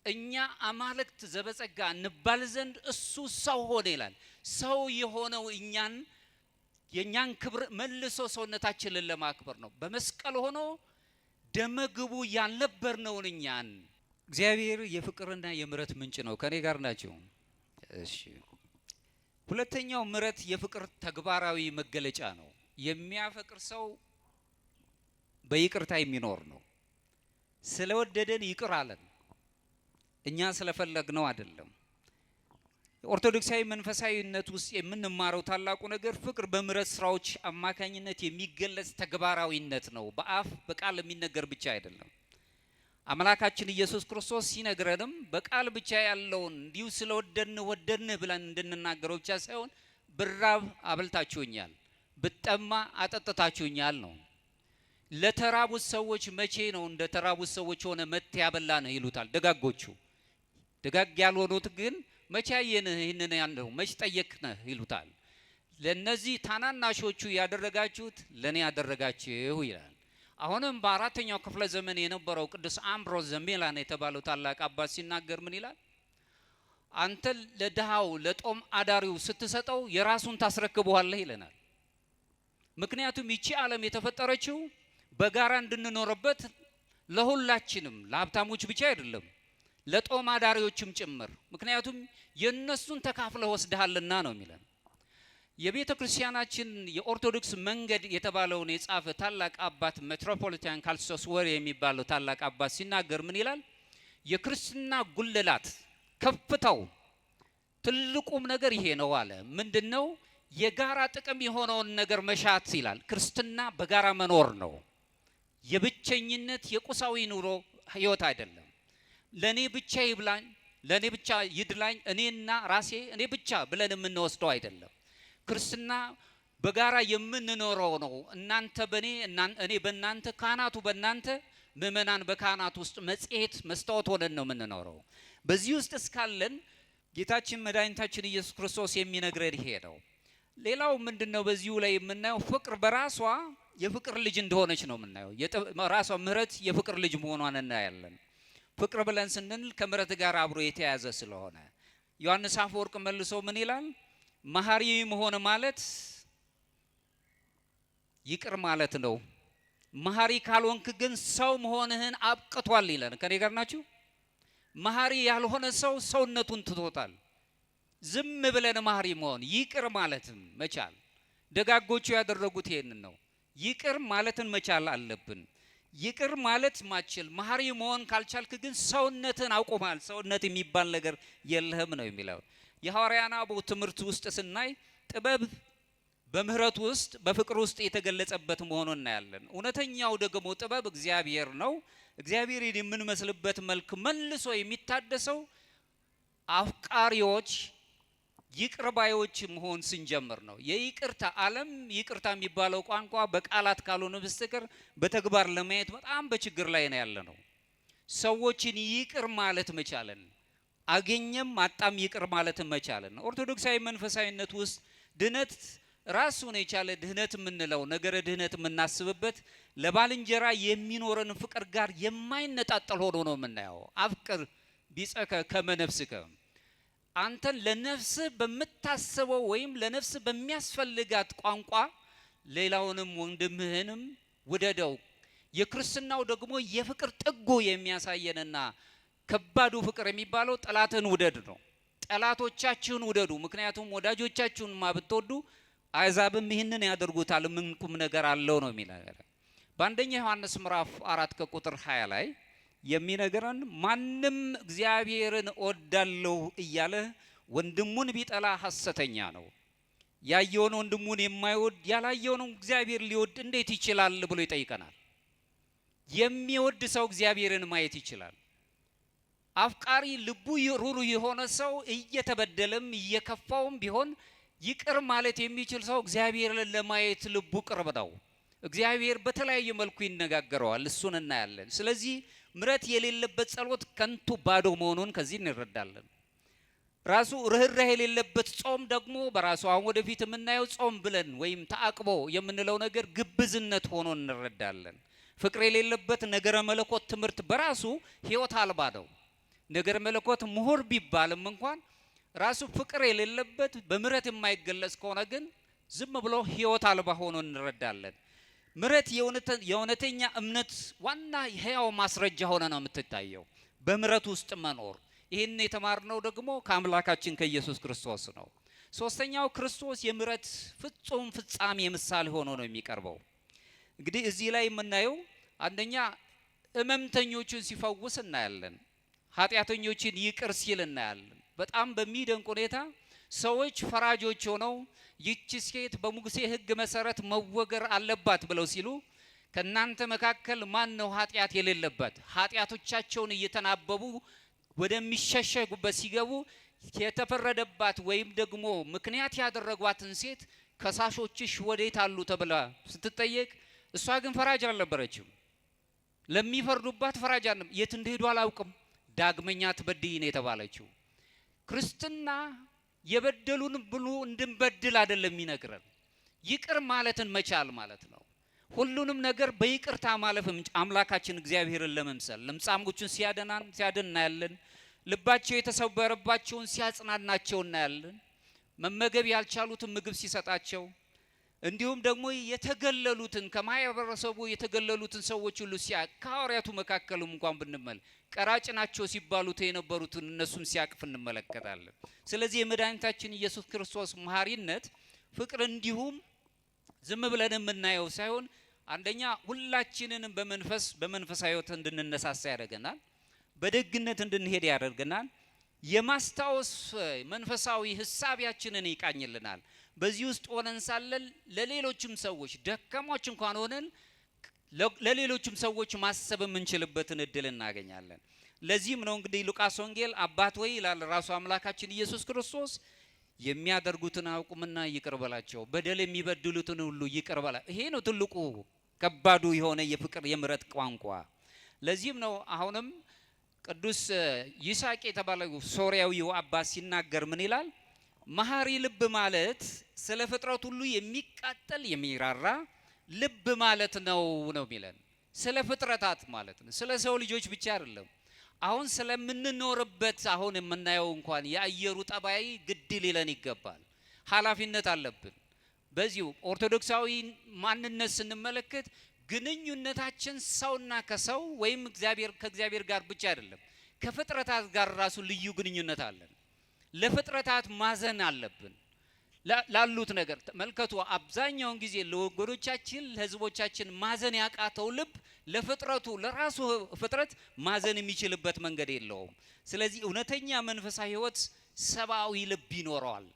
እኛ አማልክት ዘበጸጋ እንባል ዘንድ እሱ ሰው ሆነ ይላል። ሰው የሆነው የኛን ክብር መልሶ ሰውነታችንን ለማክበር ነው። በመስቀል ሆኖ ደመግቡ ያልነበርነውን እኛን እግዚአብሔር የፍቅርና የምህረት ምንጭ ነው። ከኔ ጋር ናቸው? እሺ። ሁለተኛው ምህረት የፍቅር ተግባራዊ መገለጫ ነው። የሚያፈቅር ሰው በይቅርታ የሚኖር ነው። ስለወደደን ይቅር አለን፣ እኛ ስለፈለግነው አይደለም። ኦርቶዶክሳዊ መንፈሳዊነት ውስጥ የምንማረው ታላቁ ነገር ፍቅር በምህረት ስራዎች አማካኝነት የሚገለጽ ተግባራዊነት ነው። በአፍ በቃል የሚነገር ብቻ አይደለም። አምላካችን ኢየሱስ ክርስቶስ ሲነግረንም በቃል ብቻ ያለውን እንዲሁ ወደድን ብለን እንድንናገረው ብቻ ሳይሆን ብራብ አብልታችሁኛል፣ ብጠማ አጠጥታችሁኛል ነው። ለተራቡት ሰዎች መቼ ነው እንደ ተራቡት ሰዎች ሆነ መት ያበላን ይሉታል ደጋጎቹ። ደጋግ ያልሆኑት ግን መቼ አየንህ ይህንን ያለው መቼ ጠየቅነህ ይሉታል። ለነዚህ ታናናሾቹ ያደረጋችሁት ለኔ ያደረጋችሁ ይላል። አሁንም በአራተኛው ክፍለ ዘመን የነበረው ቅዱስ አምብሮስ ዘሜላን የተባለው ታላቅ አባት ሲናገር ምን ይላል? አንተ ለድሃው ለጦም አዳሪው ስትሰጠው የራሱን ታስረክበዋለህ ይለናል። ምክንያቱም ይቺ ዓለም የተፈጠረችው በጋራ እንድንኖርበት ለሁላችንም፣ ለሀብታሞች ብቻ አይደለም፣ ለጦም አዳሪዎችም ጭምር። ምክንያቱም የነሱን ተካፍለ ወስደሃልና ነው የሚለን። የቤተ ክርስቲያናችን የኦርቶዶክስ መንገድ የተባለውን የጻፈ ታላቅ አባት ሜትሮፖሊታን ካልስቶስ ወር የሚባለው ታላቅ አባት ሲናገር ምን ይላል? የክርስትና ጉልላት ከፍታው ትልቁም ነገር ይሄ ነው አለ። ምንድነው? የጋራ ጥቅም የሆነውን ነገር መሻት ይላል። ክርስትና በጋራ መኖር ነው። የብቸኝነት የቁሳዊ ኑሮ ህይወት አይደለም። ለኔ ብቻ ይብላኝ፣ ለኔ ብቻ ይድላኝ፣ እኔና ራሴ እኔ ብቻ ብለን የምንወስደው አይደለም። ክርስትና በጋራ የምንኖረው ነው። እናንተ በኔ እኔ በእናንተ፣ ካህናቱ በእናንተ፣ ምእመናን በካህናት ውስጥ መጽሔት መስታወት ሆነን ነው የምንኖረው። በዚህ ውስጥ እስካለን ጌታችን መድኃኒታችን ኢየሱስ ክርስቶስ የሚነግረን ይሄ ነው። ሌላው ምንድነው? በዚሁ ላይ የምናየው ፍቅር በራሷ የፍቅር ልጅ እንደሆነች ነው የምናየው። ራሷ ምህረት የፍቅር ልጅ መሆኗን እናያለን። ፍቅር ብለን ስንል ከምሕረት ጋር አብሮ የተያዘ ስለሆነ ዮሐንስ አፈወርቅ መልሶ ምን ይላል? መሐሪ መሆን ማለት ይቅር ማለት ነው። መሐሪ ካልሆንክ ግን ሰው መሆንህን አብቅቷል ይላል። ከኔ ጋር ናችሁ? መሐሪ ያልሆነ ሰው ሰውነቱን ትቶታል። ዝም ብለን መሐሪ መሆን ይቅር ማለትም መቻል፣ ደጋጎቹ ያደረጉት ይሄንን ነው። ይቅር ማለትን መቻል አለብን። ይቅር ማለት ማችል መሐሪ መሆን ካልቻልክ ግን ሰውነትን አውቆማል። ሰውነት የሚባል ነገር የለህም ነው የሚለው። የሐዋርያት አበው ትምህርት ውስጥ ስናይ ጥበብ በምህረት ውስጥ በፍቅር ውስጥ የተገለጸበት መሆኑን እናያለን። እውነተኛው ደግሞ ጥበብ እግዚአብሔር ነው። እግዚአብሔርን የምንመስልበት መልክ መልሶ የሚታደሰው አፍቃሪዎች ይቅር ባዮች መሆን ስንጀምር ነው። የይቅርታ ዓለም ይቅርታ የሚባለው ቋንቋ በቃላት ካልሆነ በስተቀር በተግባር ለማየት በጣም በችግር ላይ ነው ያለ ነው። ሰዎችን ይቅር ማለት መቻለን፣ አገኘም አጣም ይቅር ማለት መቻለን። ኦርቶዶክሳዊ መንፈሳዊነት ውስጥ ድነት ራሱን የቻለ ድህነት የምንለው ነገረ ድህነት የምናስብበት ለባልንጀራ የሚኖረን ፍቅር ጋር የማይነጣጠል ሆኖ ነው የምናየው። አፍቅር ቢጸከ ከመ ነፍስከ፣ አንተን ለነፍስ በምታስበው ወይም ለነፍስ በሚያስፈልጋት ቋንቋ ሌላውንም ወንድምህንም ውደደው። የክርስትናው ደግሞ የፍቅር ጥጉ የሚያሳየንና ከባዱ ፍቅር የሚባለው ጠላትን ውደድ ነው። ጠላቶቻችሁን ውደዱ፣ ምክንያቱም ወዳጆቻችሁን ብትወዱ አሕዛብም ይህንን ያደርጉታል፣ ምን ቁም ነገር አለው ነው የሚለው። በአንደኛ ዮሐንስ ምዕራፍ 4 ከቁጥር 20 ላይ የሚነገረን ማንም እግዚአብሔርን እወዳለሁ እያለ ወንድሙን ቢጠላ ሐሰተኛ ነው፣ ያየውን ወንድሙን የማይወድ ያላየውን እግዚአብሔር ሊወድ እንዴት ይችላል ብሎ ይጠይቀናል። የሚወድ ሰው እግዚአብሔርን ማየት ይችላል። አፍቃሪ ልቡ ሩህሩህ የሆነ ሰው እየተበደለም እየከፋውም ቢሆን ይቅር ማለት የሚችል ሰው እግዚአብሔርን ለማየት ልቡ ቅርብ ነው። እግዚአብሔር በተለያየ መልኩ ይነጋገረዋል፣ እሱን እናያለን። ስለዚህ ምሕረት የሌለበት ጸሎት ከንቱ ባዶ መሆኑን ከዚህ እንረዳለን። ራሱ ርህራሄ የሌለበት ጾም ደግሞ በራሱ አሁን ወደፊት የምናየው ጾም ብለን ወይም ተአቅቦ የምንለው ነገር ግብዝነት ሆኖ እንረዳለን። ፍቅር የሌለበት ነገረ መለኮት ትምህርት በራሱ ሕይወት አልባ ነው። ነገረ መለኮት ምሁር ቢባልም እንኳን ራሱ ፍቅር የሌለበት በምሕረት የማይገለጽ ከሆነ ግን ዝም ብሎ ሕይወት አልባ ሆኖ እንረዳለን። ምሕረት የእውነተኛ እምነት ዋና ሕያው ማስረጃ ሆነ ነው የምትታየው፣ በምሕረት ውስጥ መኖር። ይህን የተማርነው ደግሞ ከአምላካችን ከኢየሱስ ክርስቶስ ነው። ሶስተኛው ክርስቶስ የምሕረት ፍጹም ፍጻሜ ምሳሌ ሆኖ ነው የሚቀርበው። እንግዲህ እዚህ ላይ የምናየው አንደኛ ሕመምተኞችን ሲፈውስ እናያለን፣ ኃጢአተኞችን ይቅር ሲል እናያለን። በጣም በሚደንቅ ሁኔታ ሰዎች ፈራጆች ሆነው ይህች ሴት በሙሴ ሕግ መሰረት መወገር አለባት ብለው ሲሉ ከናንተ መካከል ማን ነው ኃጢአት የሌለበት? ኃጢአቶቻቸውን እየተናበቡ ወደሚሸሸጉበት ሲገቡ የተፈረደባት ወይም ደግሞ ምክንያት ያደረጓትን ሴት ከሳሾችሽ ወዴት አሉ ተብላ ስትጠየቅ እሷ ግን ፈራጅ አልነበረችም። ለሚፈርዱባት ፈራጅ አለም የት እንደሄዱ አላውቅም፣ ዳግመኛ ትበድይ ነው የተባለችው። ክርስትና የበደሉን ብሎ እንድንበድል አይደለም ይነግረን፣ ይቅር ማለትን መቻል ማለት ነው። ሁሉንም ነገር በይቅርታ ማለፍም አምላካችን እግዚአብሔርን ለመምሰል ለምጻሞችን ሲያድን እናያለን። ልባቸው የተሰበረባቸውን ሲያጽናናቸው እናያለን። መመገብ ያልቻሉትን ምግብ ሲሰጣቸው፣ እንዲሁም ደግሞ የተገለሉትን ከማህበረሰቡ የተገለሉትን ሰዎች ሁሉ ከሐዋርያቱ መካከልም እንኳን ብንመል ቀራጭ ናቸው ሲባሉት የነበሩትን እነሱን ሲያቅፍ እንመለከታለን። ስለዚህ የመድኃኒታችን ኢየሱስ ክርስቶስ መሐሪነት ፍቅር እንዲሁም ዝም ብለን የምናየው ሳይሆን አንደኛ ሁላችንንም በመንፈሳዊ ሕይወት እንድንነሳሳ ያደርገናል፣ በደግነት እንድንሄድ ያደርገናል፣ የማስታወስ መንፈሳዊ ሕሳቢያችንን ይቃኝልናል። በዚህ ውስጥ ሆነን ሳለን ለሌሎችም ሰዎች ደካሞች እንኳን ሆነን ለሌሎችም ሰዎች ማሰብ የምንችልበትን እድል እናገኛለን። ለዚህም ነው እንግዲህ ሉቃስ ወንጌል አባት ሆይ ይላል ራሱ አምላካችን ኢየሱስ ክርስቶስ የሚያደርጉትን አያውቁምና ይቅር በላቸው፣ በደል የሚበድሉትን ሁሉ ይቅር በላ። ይሄ ነው ትልቁ ከባዱ የሆነ የፍቅር የምሕረት ቋንቋ። ለዚህም ነው አሁንም ቅዱስ ይስሐቅ የተባለው ሶርያዊው አባት ሲናገር ምን ይላል? መሐሪ ልብ ማለት ስለ ፍጥረት ሁሉ የሚቃጠል የሚራራ ልብ ማለት ነው የሚለን። ስለ ፍጥረታት ማለት ነው፣ ስለ ሰው ልጆች ብቻ አይደለም። አሁን ስለምንኖርበት አሁን የምናየው እንኳን የአየሩ ጠባይ ግድ ሊለን ይገባል። ኃላፊነት አለብን። በዚሁ ኦርቶዶክሳዊ ማንነት ስንመለከት ግንኙነታችን ሰውና ከሰው ወይም ከእግዚአብሔር ጋር ብቻ አይደለም፣ ከፍጥረታት ጋር ራሱ ልዩ ግንኙነት አለን። ለፍጥረታት ማዘን አለብን። ላሉት ነገር ተመልከቱ። አብዛኛውን ጊዜ ለወገኖቻችን ለሕዝቦቻችን ማዘን ያቃተው ልብ ለፍጥረቱ ለራሱ ፍጥረት ማዘን የሚችልበት መንገድ የለውም። ስለዚህ እውነተኛ መንፈሳዊ ህይወት ሰብአዊ ልብ ይኖረዋል።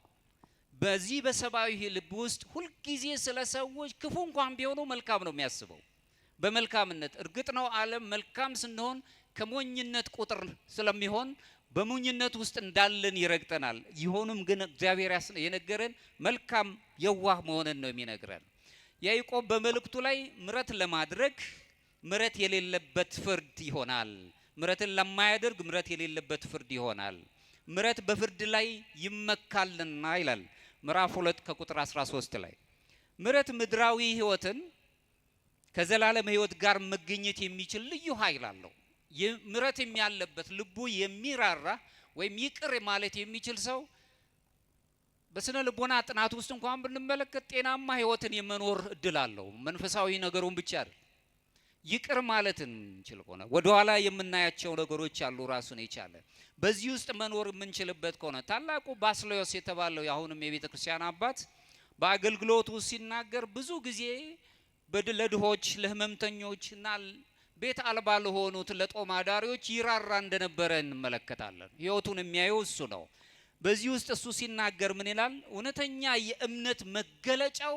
በዚህ በሰብአዊ ልብ ውስጥ ሁልጊዜ ስለ ሰዎች ክፉ እንኳን ቢሆኑ መልካም ነው የሚያስበው። በመልካምነት እርግጥ ነው ዓለም መልካም ስንሆን ከሞኝነት ቁጥር ስለሚሆን በሞኝነት ውስጥ እንዳለን ይረግጠናል። ይሆንም ግን እግዚአብሔር የነገረን መልካም የዋህ መሆንን ነው የሚነግረን። ያዕቆብ በመልእክቱ ላይ ምሕረት ለማድረግ ምሕረት የሌለበት ፍርድ ይሆናል፣ ምሕረትን ለማያደርግ ምሕረት የሌለበት ፍርድ ይሆናል፣ ምሕረት በፍርድ ላይ ይመካልና ይላል ምዕራፍ 2 ከቁጥር 13 ላይ። ምሕረት ምድራዊ ህይወትን ከዘላለም ህይወት ጋር መገኘት የሚችል ልዩ ኃይል አለው። ምሕረት የሚያለበት ልቡ የሚራራ ወይም ይቅር ማለት የሚችል ሰው በስነ ልቦና ጥናት ውስጥ እንኳን ብንመለከት ጤናማ ህይወትን የመኖር እድል አለው። መንፈሳዊ ነገሩን ብቻ አይደል፣ ይቅር ማለትን እንችል ከሆነ ወደ ኋላ የምናያቸው ነገሮች አሉ ራሱን የቻለ። በዚህ ውስጥ መኖር የምንችልበት ከሆነ ታላቁ ባስልዮስ የተባለው የአሁንም የቤተ ክርስቲያን አባት በአገልግሎቱ ሲናገር ብዙ ጊዜ ለድሆች ለህመምተኞች እና ቤት አልባ ለሆኑት ለጦም አዳሪዎች ይራራ እንደነበረ እንመለከታለን። ህይወቱን የሚያየው እሱ ነው። በዚህ ውስጥ እሱ ሲናገር ምን ይላል? እውነተኛ የእምነት መገለጫው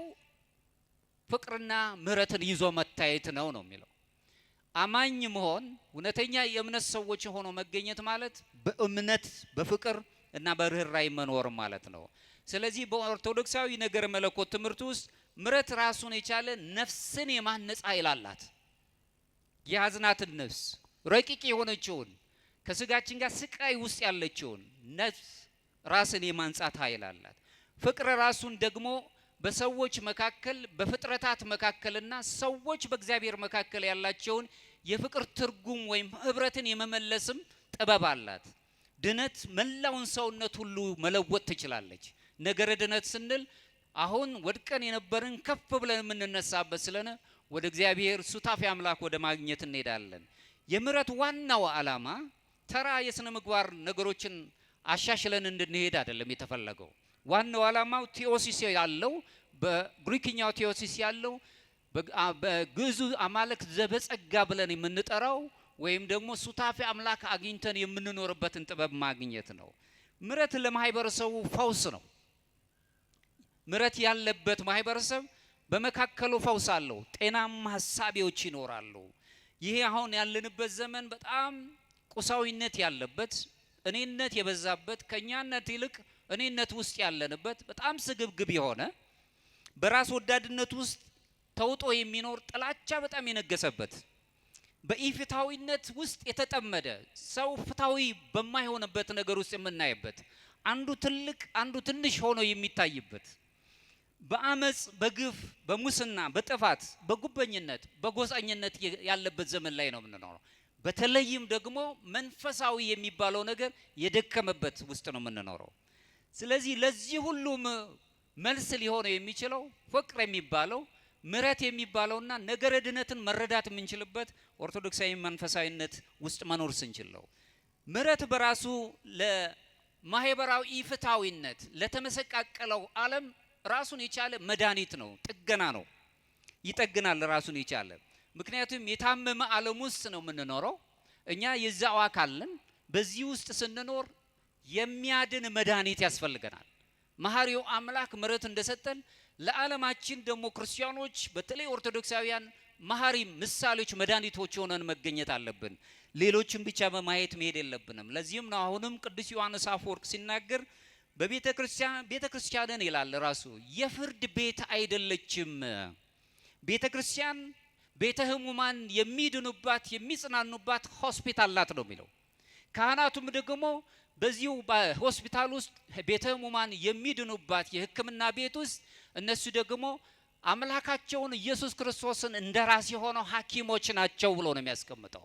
ፍቅርና ምሕረትን ይዞ መታየት ነው የሚለው። አማኝ መሆን እውነተኛ የእምነት ሰዎች ሆኖ መገኘት ማለት በእምነት በፍቅር እና በርህራሄ መኖር ማለት ነው። ስለዚህ በኦርቶዶክሳዊ ነገር መለኮት ትምህርት ውስጥ ምሕረት ራሱን የቻለ ነፍስን የማነጻ ኃይል አላት። የያዝናትን ነፍስ ረቂቅ የሆነችውን ከስጋችን ጋር ስቃይ ውስጥ ያለችውን ነፍስ ራስን የማንጻት ኃይል አላት። ፍቅር ራሱን ደግሞ በሰዎች መካከል በፍጥረታት መካከልና ሰዎች በእግዚአብሔር መካከል ያላቸውን የፍቅር ትርጉም ወይም ህብረትን የመመለስም ጥበብ አላት። ድነት መላውን ሰውነት ሁሉ መለወጥ ትችላለች። ነገረ ድነት ስንል አሁን ወድቀን የነበርን ከፍ ብለን የምንነሳበት ስለነ ወደ እግዚአብሔር ሱታፊ አምላክ ወደ ማግኘት እንሄዳለን። የምሕረት ዋናው ዓላማ ተራ የሥነ ምግባር ነገሮችን አሻሽለን እንድንሄድ አይደለም የተፈለገው። ዋናው ዓላማው ቴዎሲስ ያለው በግሪክኛው ቴዎሲስ ያለው በግዕዙ አማልክት ዘበጸጋ ብለን የምንጠራው ወይም ደግሞ ሱታፊ አምላክ አግኝተን የምንኖርበትን ጥበብ ማግኘት ነው። ምሕረት ለማህበረሰቡ ፈውስ ነው። ምሕረት ያለበት ማህበረሰብ በመካከሉ ፈውስ አለው። ጤናማ ሐሳቢዎች ይኖራሉ። ይሄ አሁን ያለንበት ዘመን በጣም ቁሳዊነት ያለበት፣ እኔነት የበዛበት፣ ከኛነት ይልቅ እኔነት ውስጥ ያለንበት በጣም ስግብግብ የሆነ በራስ ወዳድነት ውስጥ ተውጦ የሚኖር ጥላቻ በጣም የነገሰበት፣ በኢፍታዊነት ውስጥ የተጠመደ ሰው ፍታዊ በማይሆንበት ነገር ውስጥ የምናይበት፣ አንዱ ትልቅ አንዱ ትንሽ ሆኖ የሚታይበት፣ በአመጽ በግፍ በሙስና በጥፋት በጉበኝነት በጎሳኝነት ያለበት ዘመን ላይ ነው የምንኖረው። በተለይም ደግሞ መንፈሳዊ የሚባለው ነገር የደከመበት ውስጥ ነው የምንኖረው። ስለዚህ ለዚህ ሁሉ መልስ ሊሆነው የሚችለው ፍቅር የሚባለው ምሕረት የሚባለውና ነገረ ድነትን መረዳት የምንችልበት ኦርቶዶክሳዊ መንፈሳዊነት ውስጥ መኖር ስንችል ነው። ምሕረት በራሱ ለማህበራዊ ኢፍታዊነት ለተመሰቃቀለው ዓለም ራሱን የቻለ መድኃኒት ነው፣ ጥገና ነው፣ ይጠግናል ራሱን የቻለ። ምክንያቱም የታመመ ዓለም ውስጥ ነው የምንኖረው እኛ የዛው አካልን። በዚህ ውስጥ ስንኖር የሚያድን መድኃኒት ያስፈልገናል። መሐሪው አምላክ ምሕረት እንደሰጠን ለዓለማችን ደግሞ ክርስቲያኖች በተለይ ኦርቶዶክሳውያን መሐሪ ምሳሌዎች መድኃኒቶች ሆነን መገኘት አለብን። ሌሎችን ብቻ በማየት መሄድ የለብንም። ለዚህም ነው አሁንም ቅዱስ ዮሐንስ አፈወርቅ ሲናገር በቤተ ክርስቲያንን ይላል ራሱ የፍርድ ቤት አይደለችም። ቤተ ክርስቲያን ቤተ ሕሙማን የሚድኑባት የሚጽናኑባት ሆስፒታል ናት ነው የሚለው። ካህናቱም ደግሞ በዚሁ በሆስፒታል ውስጥ ቤተ ሕሙማን የሚድኑባት የሕክምና ቤት ውስጥ እነሱ ደግሞ አምላካቸውን ኢየሱስ ክርስቶስን እንደራስ የሆነው ሐኪሞች ናቸው ብሎ ነው የሚያስቀምጠው።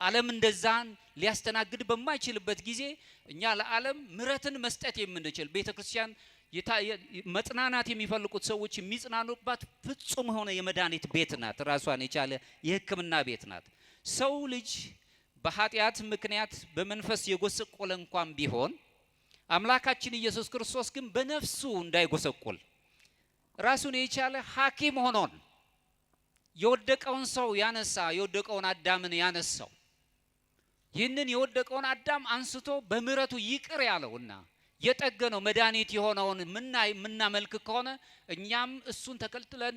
ዓለም እንደዛን ሊያስተናግድ በማይችልበት ጊዜ እኛ ለዓለም ምሕረትን መስጠት የምንችል ቤተክርስቲያን መጽናናት የሚፈልጉት ሰዎች የሚጽናኑባት ፍጹም የሆነ የመድኃኒት ቤት ናት። ራሷን የቻለ የሕክምና ቤት ናት። ሰው ልጅ በኃጢአት ምክንያት በመንፈስ የጎሰቆለ እንኳን ቢሆን አምላካችን ኢየሱስ ክርስቶስ ግን በነፍሱ እንዳይጎሰቆል ራሱን የቻለ ሐኪም ሆኖን የወደቀውን ሰው ያነሳ፣ የወደቀውን አዳምን ያነሳው። ይህንን የወደቀውን አዳም አንስቶ በምህረቱ ይቅር ያለውና የጠገነው መድኃኒት የሆነውን ምናመልክ ከሆነ እኛም እሱን ተከትለን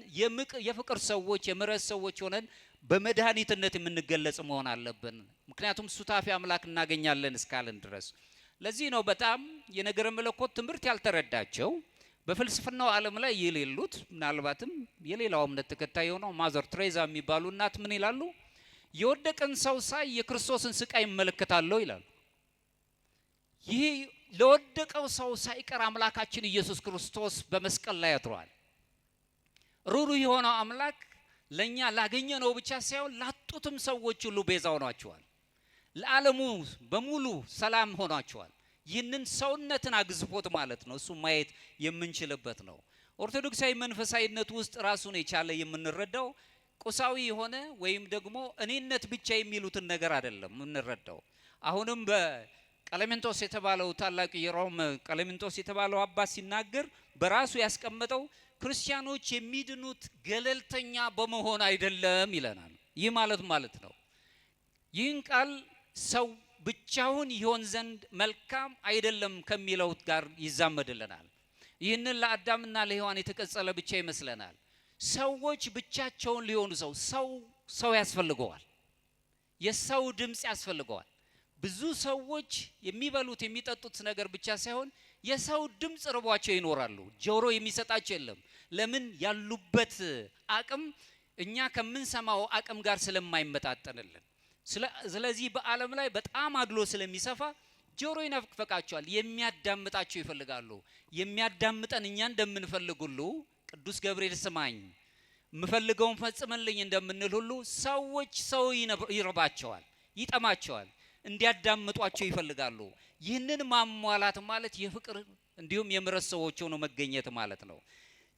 የፍቅር ሰዎች የምህረት ሰዎች ሆነን በመድኃኒትነት የምንገለጽ መሆን አለብን። ምክንያቱም ሱታፊ አምላክ እናገኛለን እስካለን ድረስ። ለዚህ ነው በጣም የነገረ መለኮት ትምህርት ያልተረዳቸው በፍልስፍናው ዓለም ላይ የሌሉት ምናልባትም የሌላው እምነት ተከታይ ሆነው ማዘር ትሬዛ የሚባሉ እናት ምን ይላሉ? የወደቀን ሰው ሳይ የክርስቶስን ስቃይ እመለከታለሁ ይላሉ። ይህ ለወደቀው ሰው ሳይቀር አምላካችን ኢየሱስ ክርስቶስ በመስቀል ላይ አድሯል። ሩህሩህ የሆነው አምላክ ለኛ ላገኘነው ብቻ ሳይሆን ላጡትም ሰዎች ሁሉ ቤዛ ሆኗቸዋል። ለዓለሙ በሙሉ ሰላም ሆኗቸዋል። ይህንን ሰውነትን አግዝፎት ማለት ነው። እሱ ማየት የምንችልበት ነው። ኦርቶዶክሳዊ መንፈሳዊነት ውስጥ ራሱን የቻለ የምንረዳው ቁሳዊ የሆነ ወይም ደግሞ እኔነት ብቻ የሚሉትን ነገር አይደለም የምንረዳው። አሁንም በቀሌምንጦስ የተባለው ታላቅ የሮም ቀሌምንጦስ የተባለው አባት ሲናገር በራሱ ያስቀመጠው ክርስቲያኖች የሚድኑት ገለልተኛ በመሆን አይደለም ይለናል። ይህ ማለት ነው ይህን ቃል ሰው ብቻውን ይሆን ዘንድ መልካም አይደለም ከሚለው ጋር ይዛመድልናል። ይህንን ለአዳምና ለሔዋን የተቀጸለ ብቻ ይመስለናል። ሰዎች ብቻቸውን ሊሆኑ ሰው ያስፈልገዋል። የሰው ድምጽ ያስፈልገዋል። ብዙ ሰዎች የሚበሉት የሚጠጡት ነገር ብቻ ሳይሆን የሰው ድምጽ ርቧቸው ይኖራሉ። ጆሮ የሚሰጣቸው የለም። ለምን? ያሉበት አቅም እኛ ከምንሰማው አቅም ጋር ስለማይመጣጠንልን። ስለዚህ በዓለም ላይ በጣም አድሎ ስለሚሰፋ ጆሮ ይናፍቃቸዋል። የሚያዳምጣቸው ይፈልጋሉ። የሚያዳምጠን እኛ እንደምንፈልግ ሁሉ ቅዱስ ገብርኤል ስማኝ ምፈልገውን ፈጽመልኝ እንደምንል ሁሉ ሰዎች ሰው ይርባቸዋል፣ ይጠማቸዋል፣ እንዲያዳምጧቸው ይፈልጋሉ። ይህንን ማሟላት ማለት የፍቅር እንዲሁም የምህረት ሰዎች ሆኖ መገኘት ማለት ነው።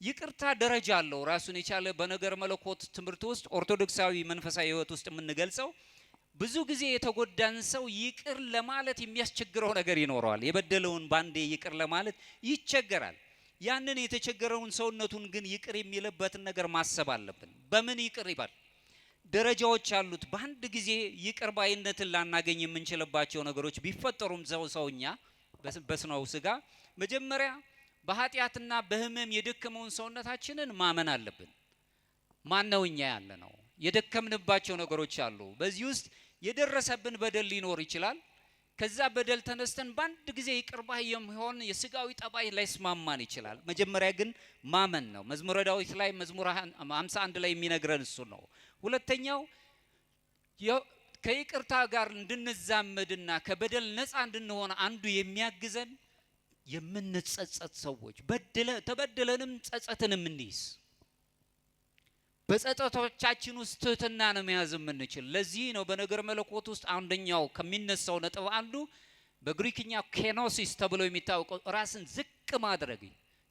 ይቅርታ ደረጃ አለው ራሱን የቻለ በነገር መለኮት ትምህርት ውስጥ ኦርቶዶክሳዊ መንፈሳዊ ሕይወት ውስጥ የምንገልጸው ብዙ ጊዜ የተጎዳን ሰው ይቅር ለማለት የሚያስቸግረው ነገር ይኖረዋል። የበደለውን ባንዴ ይቅር ለማለት ይቸገራል። ያንን የተቸገረውን ሰውነቱን ግን ይቅር የሚልበትን ነገር ማሰብ አለብን። በምን ይቅር ይባል? ደረጃዎች አሉት። በአንድ ጊዜ ይቅር ባይነትን ላናገኝ የምንችልባቸው ነገሮች ቢፈጠሩም ሰውኛ በስነው ስጋ መጀመሪያ በኃጢአትና በህመም የደከመውን ሰውነታችንን ማመን አለብን። ማነው እኛ ያለ ነው? የደከምንባቸው ነገሮች አሉ። በዚህ ውስጥ የደረሰብን በደል ሊኖር ይችላል። ከዛ በደል ተነስተን በአንድ ጊዜ ይቅር ባይ የሚሆን የስጋዊ ጠባይ ላይ ስማማን ይችላል። መጀመሪያ ግን ማመን ነው። መዝሙረ ዳዊት ላይ መዝሙር 51 ላይ የሚነግረን እሱ ነው። ሁለተኛው ከይቅርታ ጋር እንድንዛመድና ከበደል ነፃ እንድንሆን አንዱ የሚያግዘን የምንጸጸት ሰዎች ተበደለንም ጸጸትንም እንይዝ። በጸጸቶቻችን ውስጥ ትህትና ነው መያዝ የምንችል። ለዚህ ነው በነገር መለኮት ውስጥ አንደኛው ከሚነሳው ነጥብ አንዱ በግሪክኛ ኬኖሲስ ተብሎ የሚታወቀው ራስን ዝቅ ማድረግ፣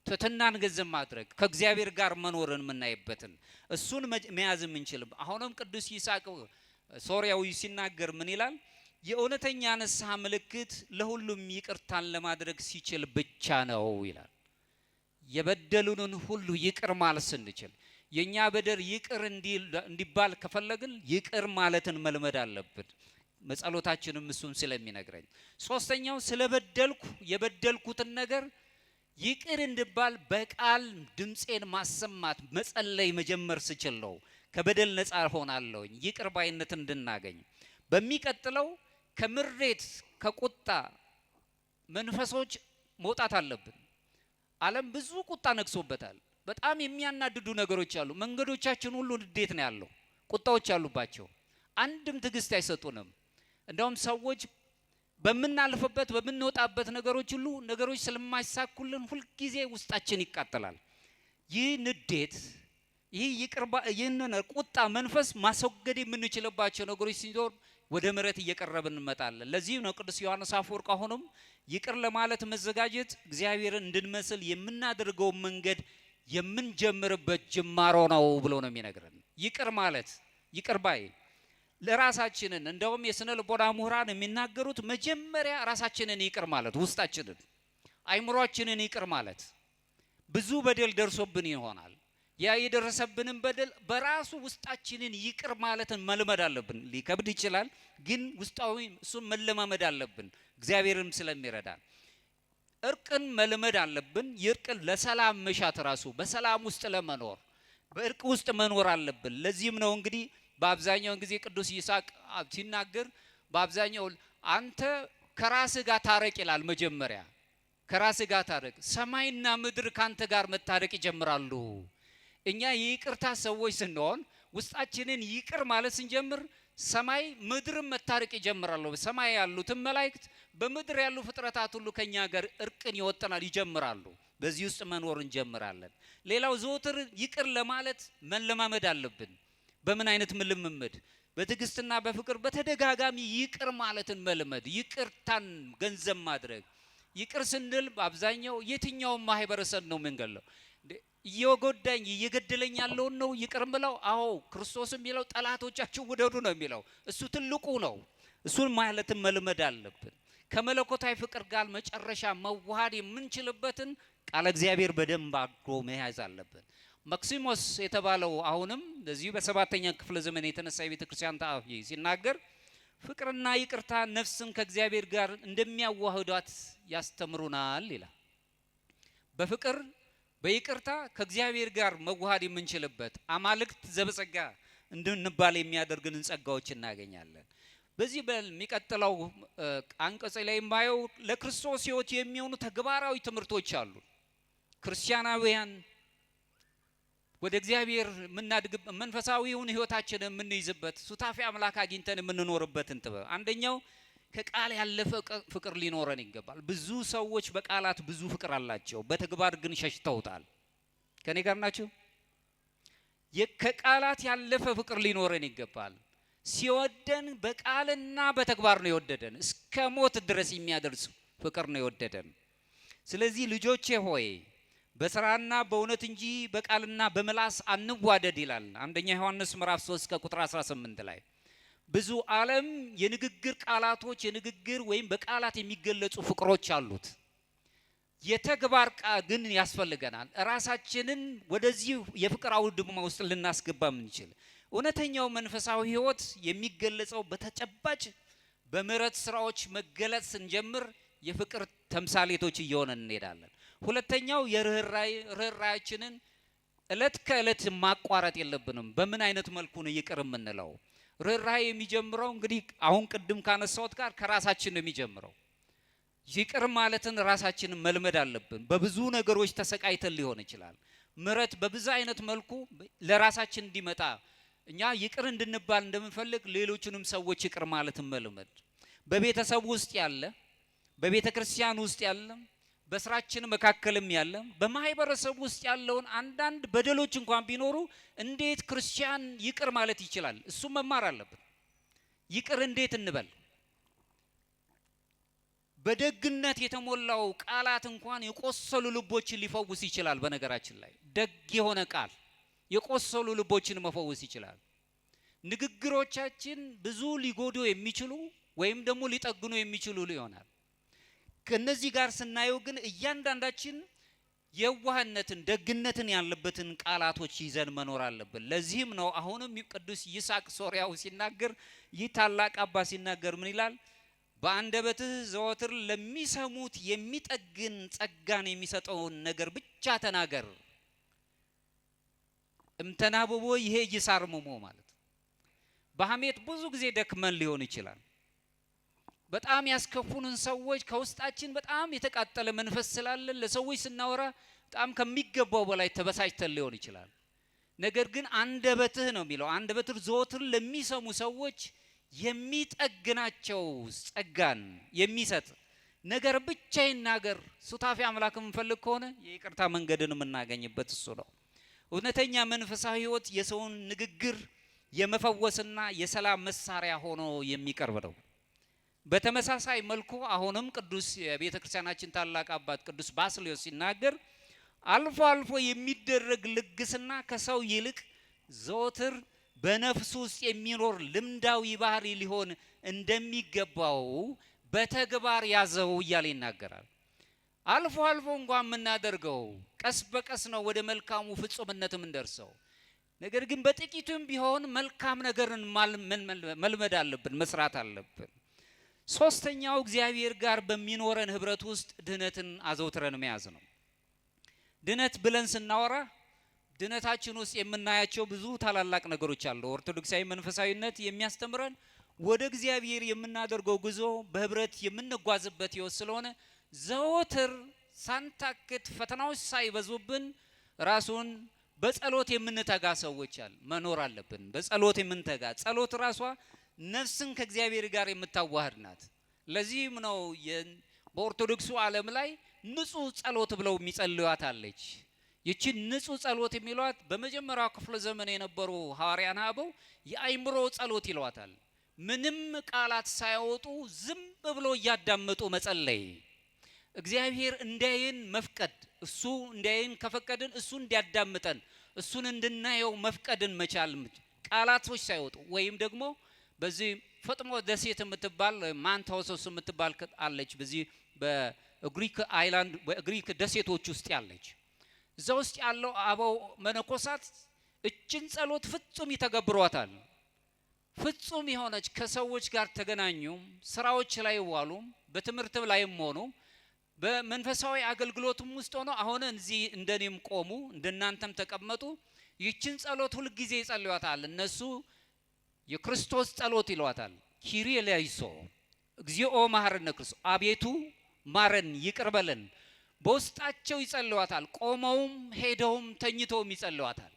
ትህትናን ገንዘብ ማድረግ፣ ከእግዚአብሔር ጋር መኖርን የምናይበትን እሱን መያዝ የምንችል። አሁንም ቅዱስ ይስሐቅ ሶርያዊ ሲናገር ምን ይላል? የእውነተኛ ንስሐ ምልክት ለሁሉም ይቅርታን ለማድረግ ሲችል ብቻ ነው ይላል። የበደሉንን ሁሉ ይቅር ማለት ስንችል የኛ በደል ይቅር እንዲባል ከፈለግን ይቅር ማለትን መልመድ አለብን። መጸሎታችንም እሱን ስለሚነግረኝ። ሶስተኛው ስለበደልኩ የበደልኩትን ነገር ይቅር እንድባል በቃል ድምጼን ማሰማት መጸለይ መጀመር ስችል ነው ከበደል ነፃ ሆናለሁ፣ ይቅር ባይነት እንድናገኝ። በሚቀጥለው ከምሬት ከቁጣ መንፈሶች መውጣት አለብን። ዓለም ብዙ ቁጣ ነግሶበታል። በጣም የሚያናድዱ ነገሮች አሉ። መንገዶቻችን ሁሉ ንዴት ነው ያለው፣ ቁጣዎች አሉባቸው። አንድም ትዕግስት አይሰጡንም። እንደውም ሰዎች በምናልፍበት በምንወጣበት ነገሮች ሁሉ ነገሮች ስለማይሳኩልን ሁልጊዜ ውስጣችን ይቃጠላል። ይህ ንዴት ይህንን ቁጣ መንፈስ ማስወገድ የምንችልባቸው ነገሮች ሲኖር ወደ ምሕረት እየቀረብን እንመጣለን። ለዚህ ነው ቅዱስ ዮሐንስ አፈወርቅ አሁንም ይቅር ለማለት መዘጋጀት እግዚአብሔርን እንድንመስል የምናደርገው መንገድ የምንጀምርበት ጅማሮ ነው ብሎ ነው የሚነግረን። ይቅር ማለት ይቅር ባይ ለራሳችንን እንደውም የስነ ልቦና ምሁራን የሚናገሩት መጀመሪያ ራሳችንን ይቅር ማለት፣ ውስጣችንን አይምሮአችንን ይቅር ማለት። ብዙ በደል ደርሶብን ይሆናል። ያ የደረሰብንን በደል በራሱ ውስጣችንን ይቅር ማለትን መልመድ አለብን። ሊከብድ ይችላል፣ ግን ውስጣዊ እሱን መለማመድ አለብን። እግዚአብሔርም ስለሚረዳን እርቅን መልመድ አለብን። ይርቅን ለሰላም መሻት ራሱ በሰላም ውስጥ ለመኖር በእርቅ ውስጥ መኖር አለብን። ለዚህም ነው እንግዲህ በአብዛኛው ጊዜ ቅዱስ ይስሐቅ ሲናገር በአብዛኛው አንተ ከራስህ ጋር ታረቅ ይላል። መጀመሪያ ከራስህ ጋር ታረቅ፣ ሰማይና ምድር ካንተ ጋር መታረቅ ይጀምራሉ። እኛ የይቅርታ ሰዎች ስንሆን ውስጣችንን ይቅር ማለት ስንጀምር ሰማይ ምድርም መታረቅ ይጀምራሉ። ሰማይ ያሉትን መላእክት በምድር ያሉ ፍጥረታት ሁሉ ከኛ ጋር እርቅን ይወጥናል ይጀምራሉ። በዚህ ውስጥ መኖር እንጀምራለን። ሌላው ዘወትር ይቅር ለማለት መለማመድ አለብን። በምን አይነት ልምምድ? በትዕግስትና በፍቅር በተደጋጋሚ ይቅር ማለትን መልመድ፣ ይቅርታን ገንዘብ ማድረግ። ይቅር ስንል በአብዛኛው የትኛውን ማህበረሰብ ነው የምንገለው? እየጎዳኝ እየገደለኝ ያለውን ነው ይቅር ምለው? አዎ ክርስቶስም የሚለው ጠላቶቻችሁ ውደዱ ነው የሚለው። እሱ ትልቁ ነው። እሱን ማለትን መልመድ አለብን። ከመለኮታዊ ፍቅር ጋር መጨረሻ መዋሃድ የምንችልበትን ቃለ እግዚአብሔር በደንብ አድርጎ መያዝ አለብን። ማክሲሞስ የተባለው አሁንም በዚህ በሰባተኛ ክፍለ ዘመን የተነሳ የቤተ ክርስቲያን ጸሐፊ ሲናገር ፍቅርና ይቅርታ ነፍስን ከእግዚአብሔር ጋር እንደሚያዋህዷት ያስተምሩናል ይላል። በፍቅር በይቅርታ ከእግዚአብሔር ጋር መዋሃድ የምንችልበት አማልክት ዘበጸጋ እንድንባል የሚያደርግንን ጸጋዎች እናገኛለን። በዚህ በሚቀጥለው አንቀጽ ላይ የማየው ለክርስቶስ ሕይወት የሚሆኑ ተግባራዊ ትምህርቶች አሉ። ክርስቲያናውያን ወደ እግዚአብሔር የምናድግ መንፈሳዊውን ሕይወታችንን የምንይዝበት ሱታፊ አምላክ አግኝተን የምንኖርበትን ጥበብ። አንደኛው ከቃል ያለፈ ፍቅር ሊኖረን ይገባል። ብዙ ሰዎች በቃላት ብዙ ፍቅር አላቸው፣ በተግባር ግን ሸሽተውታል። ከኔ ጋር ናቸው? ከቃላት ያለፈ ፍቅር ሊኖረን ይገባል። ሲወደን በቃልና በተግባር ነው የወደደን። እስከ ሞት ድረስ የሚያደርስ ፍቅር ነው የወደደን። ስለዚህ ልጆቼ ሆይ በስራና በእውነት እንጂ በቃልና በምላስ አንዋደድ ይላል አንደኛ ዮሐንስ ምዕራፍ 3 ከቁጥር 18 ላይ። ብዙ ዓለም የንግግር ቃላቶች የንግግር ወይም በቃላት የሚገለጹ ፍቅሮች አሉት። የተግባር ቃል ግን ያስፈልገናል። ራሳችንን ወደዚህ የፍቅር አውድማ ውስጥ ልናስገባ የምንችል እውነተኛው መንፈሳዊ ሕይወት የሚገለጸው በተጨባጭ በምህረት ስራዎች መገለጽ ስንጀምር የፍቅር ተምሳሌቶች እየሆነን እንሄዳለን። ሁለተኛው የርህራሄያችንን እለት ከእለት ማቋረጥ የለብንም። በምን አይነት መልኩ ነው ይቅር የምንለው? ርህራሄ የሚጀምረው እንግዲህ አሁን ቅድም ካነሳሁት ጋር ከራሳችን ነው የሚጀምረው። ይቅር ማለትን ራሳችንን መልመድ አለብን። በብዙ ነገሮች ተሰቃይተን ሊሆን ይችላል። ምህረት በብዙ አይነት መልኩ ለራሳችን እንዲመጣ እኛ ይቅር እንድንባል እንደምንፈልግ ሌሎችንም ሰዎች ይቅር ማለትን መልመድ። በቤተሰብ ውስጥ ያለ፣ በቤተ ክርስቲያን ውስጥ ያለ፣ በስራችን መካከልም ያለ፣ በማህበረሰብ ውስጥ ያለውን አንዳንድ በደሎች እንኳን ቢኖሩ እንዴት ክርስቲያን ይቅር ማለት ይችላል? እሱም መማር አለብን። ይቅር እንዴት እንበል? በደግነት የተሞላው ቃላት እንኳን የቆሰሉ ልቦችን ሊፈውስ ይችላል። በነገራችን ላይ ደግ የሆነ ቃል የቆሰሉ ልቦችን መፈወስ ይችላል። ንግግሮቻችን ብዙ ሊጎዱ የሚችሉ ወይም ደግሞ ሊጠግኑ የሚችሉ ይሆናል። ከነዚህ ጋር ስናየው ግን እያንዳንዳችን የዋህነትን ደግነትን ያለበትን ቃላቶች ይዘን መኖር አለብን። ለዚህም ነው አሁንም ቅዱስ ይስሐቅ ሶርያው ሲናገር ይህ ታላቅ አባት ሲናገር ምን ይላል? በአንደበትህ ዘወትር ለሚሰሙት የሚጠግን ጸጋን የሚሰጠውን ነገር ብቻ ተናገር። እምተናበቦ ይሄ ይሳርሙሞ ማለት በሐሜት ብዙ ጊዜ ደክመን ሊሆን ይችላል። በጣም ያስከፉንን ሰዎች ከውስጣችን በጣም የተቃጠለ መንፈስ ስላለን ለሰዎች ስናወራ በጣም ከሚገባው በላይ ተበሳጭተን ሊሆን ይችላል። ነገር ግን አንደበትህ ነው የሚለው አንደበትህ ዘወትር ለሚሰሙ ሰዎች የሚጠግናቸው ጸጋን የሚሰጥ ነገር ብቻ ይናገር። ሱታፊ አምላክ የምንፈልግ ከሆነ የይቅርታ መንገድን የምናገኝበት እሱ ነው። እውነተኛ መንፈሳዊ ሕይወት የሰውን ንግግር የመፈወስና የሰላም መሳሪያ ሆኖ የሚቀርብ ነው። በተመሳሳይ መልኩ አሁንም ቅዱስ የቤተ ክርስቲያናችን ታላቅ አባት ቅዱስ ባስልዮስ ሲናገር አልፎ አልፎ የሚደረግ ልግስና ከሰው ይልቅ ዘወትር በነፍሱ ውስጥ የሚኖር ልምዳዊ ባህሪ ሊሆን እንደሚገባው በተግባር ያዘው እያለ ይናገራል። አልፎ አልፎ እንኳን የምናደርገው ቀስ በቀስ ነው ወደ መልካሙ ፍጹምነት የምንደርሰው። ነገር ግን በጥቂቱም ቢሆን መልካም ነገርን መልመድ አለብን፣ መስራት አለብን። ሶስተኛው እግዚአብሔር ጋር በሚኖረን ህብረት ውስጥ ድህነትን አዘውትረን መያዝ ነው። ድህነት ብለን ስናወራ ድህነታችን ውስጥ የምናያቸው ብዙ ታላላቅ ነገሮች አሉ። ኦርቶዶክሳዊ መንፈሳዊነት የሚያስተምረን ወደ እግዚአብሔር የምናደርገው ጉዞ በህብረት የምንጓዝበት ህይወት ስለሆነ ዘወትር ሳንታክት ፈተናዎች ሳይበዙብን ራሱን በጸሎት የምንተጋ ሰዎች መኖር አለብን። በጸሎት የምንተጋ፣ ጸሎት ራሷ ነፍስን ከእግዚአብሔር ጋር የምታዋህድ ናት። ለዚህም ነው በኦርቶዶክሱ ዓለም ላይ ንጹህ ጸሎት ብለው የሚጸልዩት አለች። ይቺ ንጹህ ጸሎት የሚሏት በመጀመሪያው ክፍለ ዘመን የነበሩ ሐዋርያን አበው የአይምሮ ጸሎት ይሏታል። ምንም ቃላት ሳይወጡ ዝም ብሎ እያዳመጡ መጸለይ፣ እግዚአብሔር እንዲያየን መፍቀድ፣ እሱ እንዲያየን ከፈቀድን እሱ እንዲያዳምጠን እሱን እንድናየው መፍቀድን መቻል፣ ቃላቶች ሳይወጡ። ወይም ደግሞ በዚህ ፈጥሞ ደሴት የምትባል ማንታውሶስ የምትባል አለች፣ በዚህ በግሪክ አይላንድ በግሪክ ደሴቶች ውስጥ ያለች። እዛ ውስጥ ያለው አበው መነኮሳት እችን ጸሎት ፍጹም ይተገብሯታል። ፍጹም የሆነች ከሰዎች ጋር ተገናኙ፣ ስራዎች ላይ ዋሉ፣ በትምህርት ላይም ሆኑ፣ በመንፈሳዊ አገልግሎቱም ውስጥ ሆኖ አሁን እዚህ እንደኔም ቆሙ፣ እንደናንተም ተቀመጡ። ይችን ጸሎት ሁሉ ጊዜ ይጸልዩታል። እነሱ የክርስቶስ ጸሎት ይሏታል። ኪሪየ ኤለይሶ እግዚኦ መሐረነ ክርስቶስ፣ አቤቱ ማረን ይቅር በለን። በውስጣቸው ይጸልዩታል። ቆመውም ሄደውም ተኝተውም ይጸልዩታል።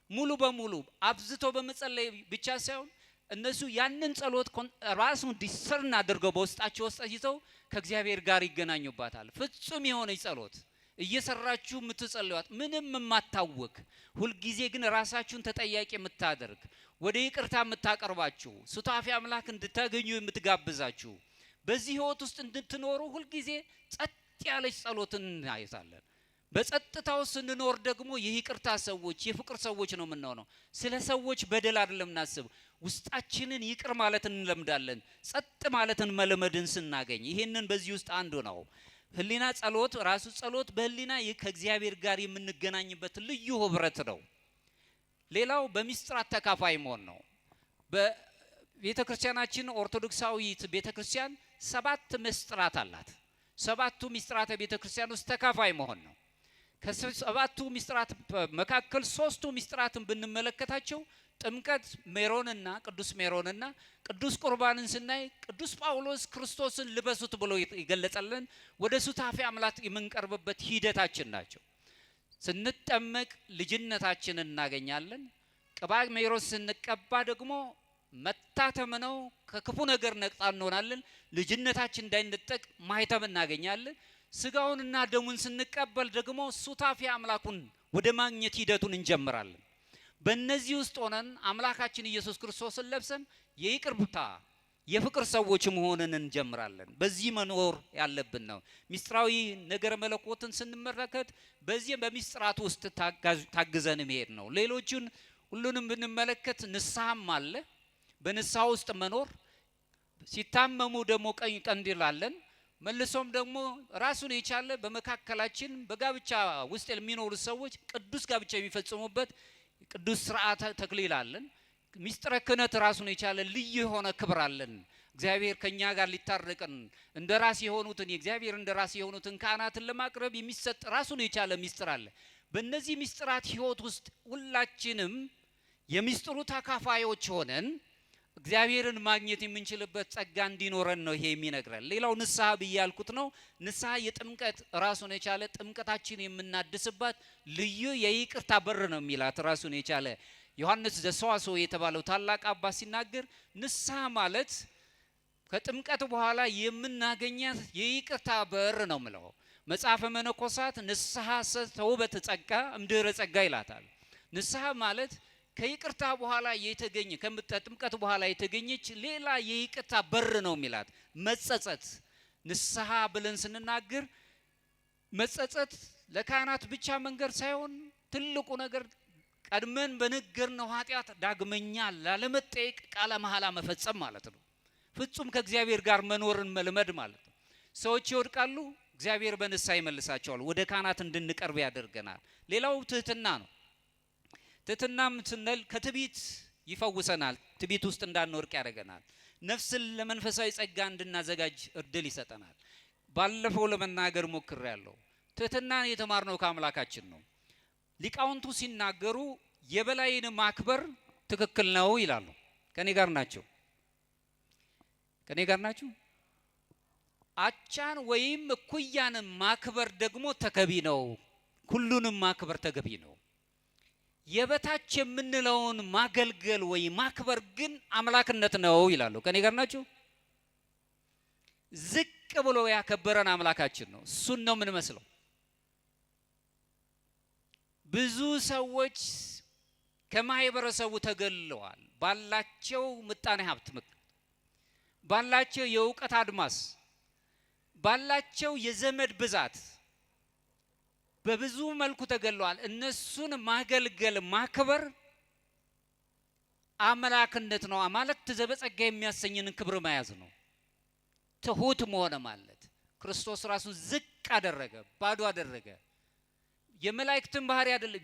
ሙሉ በሙሉ አብዝቶ በመጸለይ ብቻ ሳይሆን እነሱ ያንን ጸሎት ራሱን ዲሰርን አድርገው በውስጣቸው ውስጥ ይዘው ከእግዚአብሔር ጋር ይገናኙባታል። ፍጹም የሆነ ጸሎት እየሰራችሁ የምትጸልዩት ምንም የማታወክ ሁልጊዜ ግን ራሳችሁን ተጠያቂ የምታደርግ ወደ ይቅርታ የምታቀርባችሁ ሱታፊ አምላክ እንድታገኙ የምትጋብዛችሁ በዚህ ህይወት ውስጥ እንድትኖሩ ሁልጊዜ ጸጥ ያለች ጸሎትን እናይታለን። በጸጥታው ስንኖር ደግሞ የይቅርታ ሰዎች የፍቅር ሰዎች ነው የምንሆነው። ስለ ሰዎች በደል አይደለም እናስብ፣ ውስጣችንን ይቅር ማለትን እንለምዳለን። ጸጥ ማለትን መልመድን ስናገኝ ይሄንን በዚህ ውስጥ አንዱ ነው። ህሊና ጸሎት ራሱ ጸሎት በህሊና ከእግዚአብሔር ጋር የምንገናኝበት ልዩ ህብረት ነው። ሌላው በሚስጥራት ተካፋይ መሆን ነው። በቤተክርስቲያናችን ኦርቶዶክሳዊት ቤተክርስቲያን 7 ምስጥራት አላት። 7ቱ ምስጥራተ ቤተክርስቲያን ውስጥ ተካፋይ መሆን ነው። ከ7ቱ ምስጥራት መካከል 3ቱ ምስጥራትን ብንመለከታቸው ጥምቀት ሜሮንና ቅዱስ ሜሮንና ቅዱስ ቁርባንን ስናይ ቅዱስ ጳውሎስ ክርስቶስን ልበሱት ብሎ ይገለጸልን ወደ ሱታፌ አምላክ የምንቀርብበት ሂደታችን ናቸው። ስንጠመቅ ልጅነታችንን እናገኛለን። ቅባ ሜሮን ስንቀባ ደግሞ መታተም ነው። ከክፉ ነገር ነፃ እንሆናለን። ልጅነታችን እንዳይነጠቅ ማህተም እናገኛለን። ስጋውንና ደሙን ስንቀበል ደግሞ ሱታፌ አምላኩን ወደ ማግኘት ሂደቱን እንጀምራለን። በእነዚህ ውስጥ ሆነን አምላካችን ኢየሱስ ክርስቶስን ለብሰን የይቅርታ የፍቅር ሰዎች መሆንን እንጀምራለን። በዚህ መኖር ያለብን ነው። ሚስጥራዊ ነገር መለኮትን ስንመለከት በዚህ በሚስጥራት ውስጥ ታግዘን መሄድ ነው። ሌሎችን ሁሉንም ብንመለከት ንስሐም አለ። በንስሐ ውስጥ መኖር፣ ሲታመሙ ደግሞ ቀኝ ቀንዲላለን። መልሶም ደግሞ ራሱን የቻለ በመካከላችን በጋብቻ ውስጥ የሚኖሩ ሰዎች ቅዱስ ጋብቻ የሚፈጽሙበት ቅዱስ ስርዓተ ተክሊል አለን። ሚስጥረ ክህነት ራሱን የቻለ ልዩ የሆነ ክብር አለን። እግዚአብሔር ከኛ ጋር ሊታረቀን እንደራስ የሆኑትን የእግዚአብሔር እንደራስ የሆኑትን ካህናትን ለማቅረብ የሚሰጥ ራሱን የቻለ ሚስጥር አለ። በእነዚህ ሚስጥራት ህይወት ውስጥ ሁላችንም የሚስጥሩ ተካፋዮች ሆነን እግዚአብሔርን ማግኘት የምንችልበት ጸጋ እንዲኖረን ነው ይሄ የሚነግረን። ሌላው ንስሐ ብያልኩት ነው። ንስሐ የጥምቀት ራሱን የቻለ ጥምቀታችን የምናድስባት ልዩ የይቅርታ በር ነው የሚላት ራሱን የቻለ ዮሐንስ ዘሰዋስው የተባለው ታላቅ አባት ሲናገር ንስሐ ማለት ከጥምቀት በኋላ የምናገኛት የይቅርታ በር ነው ምለው። መጽሐፈ መነኮሳት ንስሐ ተውበት ጸጋ እምድኅረ ጸጋ ይላታል። ንስሐ ማለት ከይቅርታ በኋላ የተገኘ ከጥምቀት በኋላ የተገኘች ሌላ የይቅርታ በር ነው የሚላት። መጸጸት ንስሐ ብለን ስንናገር መጸጸት ለካህናት ብቻ መንገር ሳይሆን ትልቁ ነገር ቀድመን በነገርነው ኃጢአት ዳግመኛ ላለመጠየቅ ቃለ መሐላ መፈጸም ማለት ነው። ፍጹም ከእግዚአብሔር ጋር መኖርን መልመድ ማለት ነው። ሰዎች ይወድቃሉ፣ እግዚአብሔር በንስሐ ይመልሳቸዋል፣ ወደ ካህናት እንድንቀርብ ያደርገናል። ሌላው ትህትና ነው። ትህትናም ስንል ከትዕቢት ይፈውሰናል፣ ትዕቢት ውስጥ እንዳንወርቅ ያደርገናል። ነፍስን ለመንፈሳዊ ጸጋ እንድናዘጋጅ እድል ይሰጠናል። ባለፈው ለመናገር ሞክሬያለሁ። ትህትናን የተማርነው ከአምላካችን ነው። ሊቃውንቱ ሲናገሩ የበላይን ማክበር ትክክል ነው ይላሉ። ከኔ ጋር ናቸው? ከኔ ጋር ናችሁ? አቻን ወይም እኩያን ማክበር ደግሞ ተገቢ ነው። ሁሉንም ማክበር ተገቢ ነው። የበታች የምንለውን ማገልገል ወይ ማክበር ግን አምላክነት ነው ይላሉ። ከኔ ጋር ናችሁ? ዝቅ ብሎ ያከበረን አምላካችን ነው። እሱን ነው ምን መስለው። ብዙ ሰዎች ከማህበረሰቡ ተገልለዋል። ባላቸው ምጣኔ ሀብት፣ ባላቸው የእውቀት አድማስ፣ ባላቸው የዘመድ ብዛት በብዙ መልኩ ተገልለዋል። እነሱን ማገልገል ማክበር አምላክነት ነው። አማልክት ዘበጸጋ የሚያሰኝን ክብር መያዝ ነው። ትሁት መሆን ማለት ክርስቶስ ራሱን ዝቅ አደረገ፣ ባዶ አደረገ። የመላእክትን ባህሪ አይደለም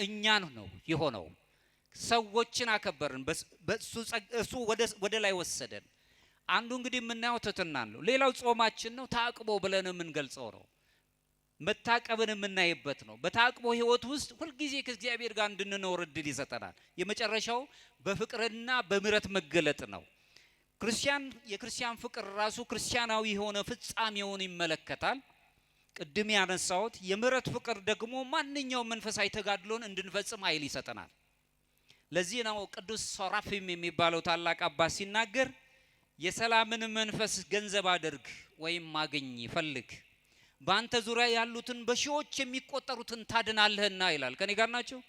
እኛን ነው የሆነው። ሰዎችን አከበርን፣ እሱ ወደ ላይ ወሰደን። አንዱ እንግዲህ የምናየው ትህትናን ነው። ሌላው ጾማችን ነው። ታቅቦ ብለን የምንገልጸው ነው። መታቀብን የምናይበት ነው። በታቅቦ ህይወት ውስጥ ሁልጊዜ ከእግዚአብሔር ጋር እንድንኖር እድል ይሰጠናል። የመጨረሻው በፍቅርና በምህረት መገለጥ ነው። የክርስቲያን ፍቅር ራሱ ክርስቲያናዊ የሆነ ፍጻሜውን ይመለከታል። ቅድም ያነሳሁት የምህረት ፍቅር ደግሞ ማንኛውም መንፈሳዊ ተጋድሎን እንድንፈጽም ኃይል ይሰጠናል። ለዚህ ነው ቅዱስ ሶራፊም የሚባለው ታላቅ አባት ሲናገር የሰላምን መንፈስ ገንዘብ አድርግ ወይም ማግኝ ፈልግ፣ በአንተ ዙሪያ ያሉትን በሺዎች የሚቆጠሩትን ታድናለህና ይላል። ከኔ ጋር ናቸው?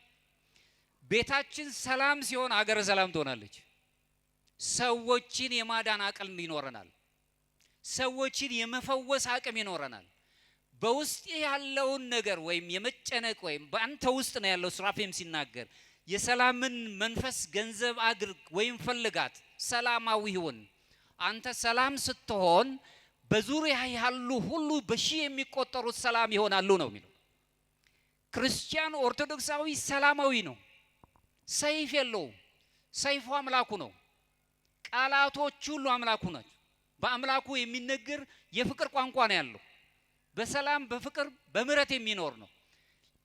ቤታችን ሰላም ሲሆን አገረ ሰላም ትሆናለች። ሰዎችን የማዳን አቅም ይኖረናል። ሰዎችን የመፈወስ አቅም ይኖረናል። በውስጥ ያለውን ነገር ወይም የመጨነቅ ወይም በአንተ ውስጥ ነው ያለው። ሱራፌም ሲናገር የሰላምን መንፈስ ገንዘብ አድርግ ወይም ፈልጋት፣ ሰላማዊ ሁን። አንተ ሰላም ስትሆን በዙሪያ ያሉ ሁሉ በሺህ የሚቆጠሩት ሰላም ይሆናሉ ነው የሚለው። ክርስቲያን ኦርቶዶክሳዊ ሰላማዊ ነው። ሰይፍ የለውም። ሰይፉ አምላኩ ነው። ቃላቶች ሁሉ አምላኩ ናቸው። በአምላኩ የሚነገር የፍቅር ቋንቋ ነው ያለው። በሰላም በፍቅር በምህረት የሚኖር ነው።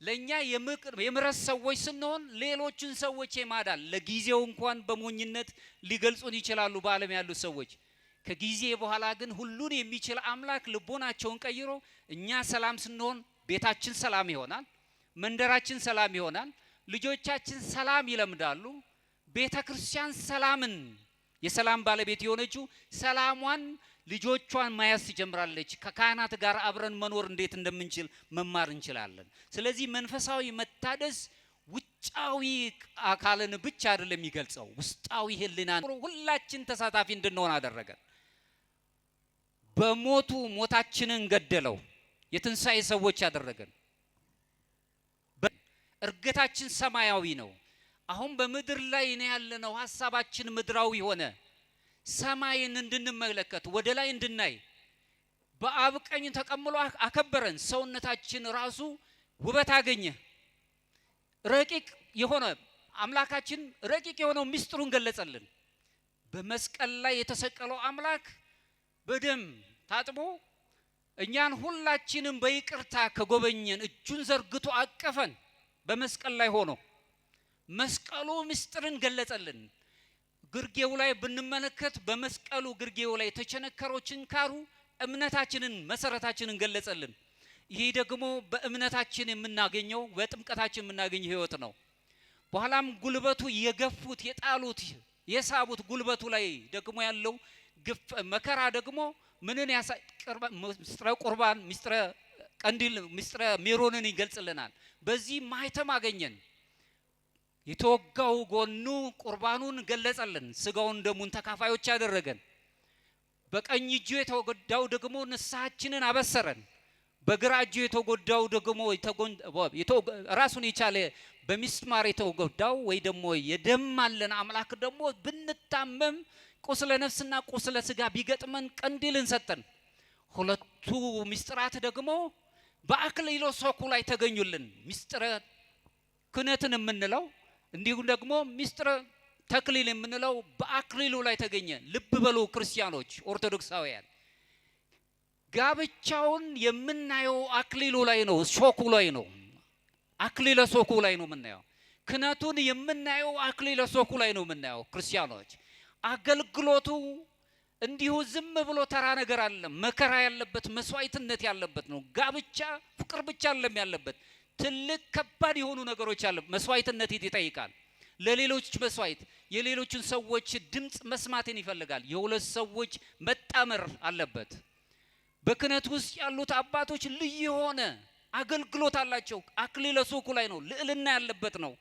ለኛ የምህረት ሰዎች ስንሆን ሌሎችን ሰዎች የማዳን ለጊዜው እንኳን በሞኝነት ሊገልጹን ይችላሉ በዓለም ያሉ ሰዎች። ከጊዜ በኋላ ግን ሁሉን የሚችል አምላክ ልቦናቸውን ቀይሮ እኛ ሰላም ስንሆን ቤታችን ሰላም ይሆናል፣ መንደራችን ሰላም ይሆናል፣ ልጆቻችን ሰላም ይለምዳሉ። ቤተ ክርስቲያን ሰላምን የሰላም ባለቤት የሆነችው ሰላሟን ልጆቿን ማያዝ ትጀምራለች። ከካህናት ጋር አብረን መኖር እንዴት እንደምንችል መማር እንችላለን። ስለዚህ መንፈሳዊ መታደስ ውጫዊ አካልን ብቻ አይደለም የሚገልጸው፣ ውስጣዊ ህሊናን ሁላችን ተሳታፊ እንድንሆን አደረገን። በሞቱ ሞታችንን ገደለው፣ የትንሣኤ ሰዎች ያደረገን። እርገታችን ሰማያዊ ነው። አሁን በምድር ላይ ነው ያለነው። ሐሳባችን ምድራዊ ሆነ። ሰማይን እንድንመለከት ወደ ላይ እንድናይ በአብ ቀኝ ተቀምጦ አከበረን። ሰውነታችን ራሱ ውበት አገኘ። ረቂቅ የሆነ አምላካችን ረቂቅ የሆነው ምስጢሩን ገለጸልን። በመስቀል ላይ የተሰቀለው አምላክ በደም ታጥቦ እኛን ሁላችንም በይቅርታ ከጎበኘን እጁን ዘርግቶ አቀፈን። በመስቀል ላይ ሆኖ መስቀሉ ምስጢርን ገለጸልን። ግርጌው ላይ ብንመለከት በመስቀሉ ግርጌው ላይ የተቸነከረው ችንካሩ እምነታችንን መሰረታችንን ገለጸልን። ይሄ ደግሞ በእምነታችን የምናገኘው በጥምቀታችን የምናገኘው ህይወት ነው። በኋላም ጉልበቱ የገፉት የጣሉት የሳቡት ጉልበቱ ላይ ደግሞ ያለው ግፍ መከራ ደግሞ ምንን ምስጥረ ቁርባን፣ ምስጥረ ቀንዲል፣ ምስጥረ ሜሮንን ይገልጽልናል። በዚህ ማህተም አገኘን። የተወጋው ጎኑ ቁርባኑን ገለጸልን። ስጋውን ደሙን ተካፋዮች ያደረገን። በቀኝ እጁ የተጎዳው ደግሞ ንስሐችንን አበሰረን። በግራ እጁ የተጎዳው ደግሞ ራሱን የቻለ በሚስማር የተጎዳው ወይ ደግሞ የደማለን አምላክ ደግሞ ብንታመም ቁስለ ነፍስና ቁስለ ስጋ ቢገጥመን ቀንዲልን ሰጠን። ሁለቱ ምስጢራት ደግሞ በአክሊለ ሦኩ ላይ ተገኙልን። ምስጢረ ክህነትን የምንለው እንዲሁም ደግሞ ምስጢረ ተክሊል የምንለው በአክሊሉ ላይ ተገኘ። ልብ በሉ ክርስቲያኖች፣ ኦርቶዶክሳውያን፣ ጋብቻውን የምናየው አክሊሉ ላይ ነው፣ ሦኩ ላይ ነው፣ አክሊለ ሦኩ ላይ ነው የምናየው። ክህነቱን የምናየው አክሊለ ሦኩ ላይ ነው የምናየው። ክርስቲያኖች፣ አገልግሎቱ እንዲሁ ዝም ብሎ ተራ ነገር አይደለም። መከራ ያለበት መስዋዕትነት ያለበት ነው። ጋብቻ ፍቅር ብቻ አይደለም ያለበት፣ ትልቅ ከባድ የሆኑ ነገሮች አለ። መስዋዕትነት ይጠይቃል። ለሌሎች መስዋዕት፣ የሌሎችን ሰዎች ድምጽ መስማትን ይፈልጋል። የሁለት ሰዎች መጣመር አለበት። በክህነት ውስጥ ያሉት አባቶች ልዩ የሆነ አገልግሎት አላቸው። አክሊለ ሦኩ ላይ ነው፣ ልዕልና ያለበት ነው።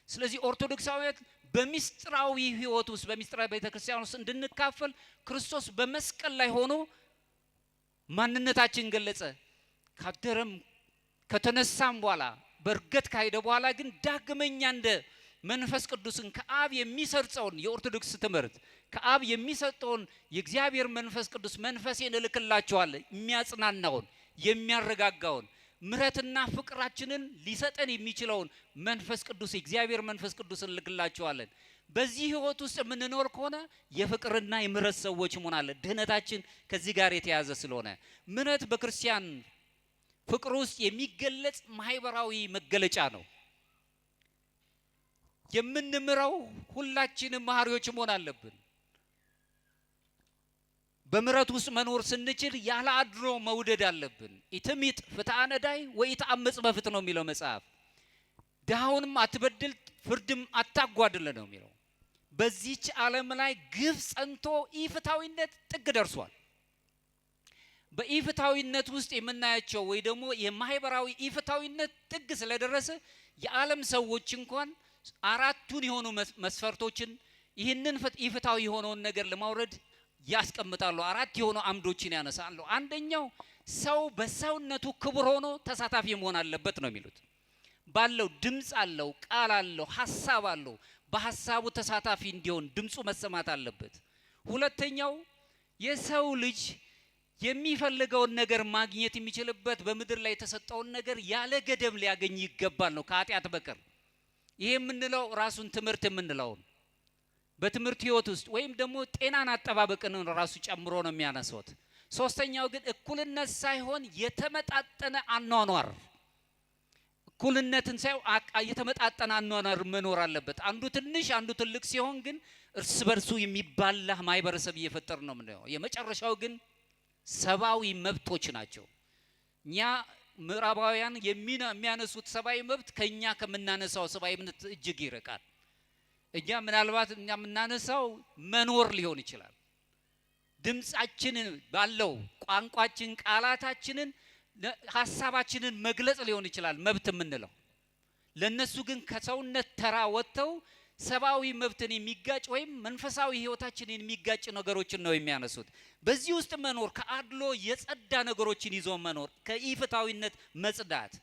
ስለዚህ ኦርቶዶክሳውያን በሚስጥራዊ ሕይወት ውስጥ በሚስጥራዊ ቤተክርስቲያን ውስጥ እንድንካፈል ክርስቶስ በመስቀል ላይ ሆኖ ማንነታችን ገለጸ። ካደረም ከተነሳም በኋላ በርገት ካሄደ በኋላ ግን ዳግመኛ እንደ መንፈስ ቅዱስን ከአብ የሚሰርጸውን የኦርቶዶክስ ትምህርት ከአብ የሚሰጠውን የእግዚአብሔር መንፈስ ቅዱስ መንፈሴን እልክላችኋለሁ የሚያጽናናውን የሚያረጋጋውን ምሕረትና ፍቅራችንን ሊሰጠን የሚችለውን መንፈስ ቅዱስ የእግዚአብሔር መንፈስ ቅዱስን እልክላችኋለሁ። በዚህ ሕይወት ውስጥ የምንኖር ከሆነ የፍቅርና የምሕረት ሰዎች መሆን አለ። ድህነታችን ከዚህ ጋር የተያዘ ስለሆነ ምሕረት በክርስቲያን ፍቅር ውስጥ የሚገለጽ ማህበራዊ መገለጫ ነው። የምንምረው ሁላችንም መሐሪዎች መሆን አለብን። በምሕረት ውስጥ መኖር ስንችል ያለ አድሎ መውደድ አለብን። ኢትሚጥ ፍትሐ ነዳይ ወኢትአምፅ በፍትሕ ነው የሚለው መጽሐፍ። ድሃውንም አትበድል ፍርድም አታጓድል ነው የሚለው። በዚህች ዓለም ላይ ግፍ ጸንቶ ኢፍትሐዊነት ጥግ ደርሷል። በኢፍትሐዊነት ውስጥ የምናያቸው ወይ ደግሞ የማህበራዊ ኢፍትሐዊነት ጥግ ስለደረሰ የዓለም ሰዎች እንኳን አራቱን የሆኑ መስፈርቶችን ይህንን ኢፍትሐዊ የሆነውን ነገር ለማውረድ ያስቀምጣሉ። አራት የሆኑ አምዶችን ያነሳሉ። አንደኛው ሰው በሰውነቱ ክቡር ሆኖ ተሳታፊ መሆን አለበት ነው የሚሉት። ባለው ድምጽ አለው፣ ቃል አለው፣ ሐሳብ አለው። በሐሳቡ ተሳታፊ እንዲሆን ድምጹ መሰማት አለበት። ሁለተኛው የሰው ልጅ የሚፈልገውን ነገር ማግኘት የሚችልበት በምድር ላይ የተሰጠውን ነገር ያለ ገደብ ሊያገኝ ይገባል ነው ከኃጢአት በቀር። ይሄ የምንለው ራሱን ትምህርት የምንለው በትምህርት ህይወት ውስጥ ወይም ደግሞ ጤናን አጠባበቅን ራሱ ጨምሮ ነው የሚያነሱት። ሶስተኛው ግን እኩልነት ሳይሆን የተመጣጠነ አኗኗር፣ እኩልነትን ሳይሆን የተመጣጠነ አኗኗር መኖር አለበት። አንዱ ትንሽ አንዱ ትልቅ ሲሆን ግን እርስ በርሱ የሚባላ ማህበረሰብ እየፈጠር ነው የምንለው። የመጨረሻው ግን ሰብአዊ መብቶች ናቸው። እኛ ምዕራባውያን የሚያነሱት ሰብአዊ መብት ከኛ ከምናነሳው ሰብአዊ መብት እጅግ ይርቃል። እኛ ምናልባት እኛ የምናነሳው መኖር ሊሆን ይችላል። ድምጻችንን ባለው ቋንቋችን ቃላታችንን ሐሳባችንን መግለጽ ሊሆን ይችላል መብት የምንለው። ለነሱ ግን ከሰውነት ተራ ወጥተው ሰብአዊ መብትን የሚጋጭ ወይም መንፈሳዊ ህይወታችንን የሚጋጭ ነገሮችን ነው የሚያነሱት። በዚህ ውስጥ መኖር ከአድሎ የጸዳ ነገሮችን ይዞ መኖር፣ ከኢፍትሐዊነት መጽዳት፣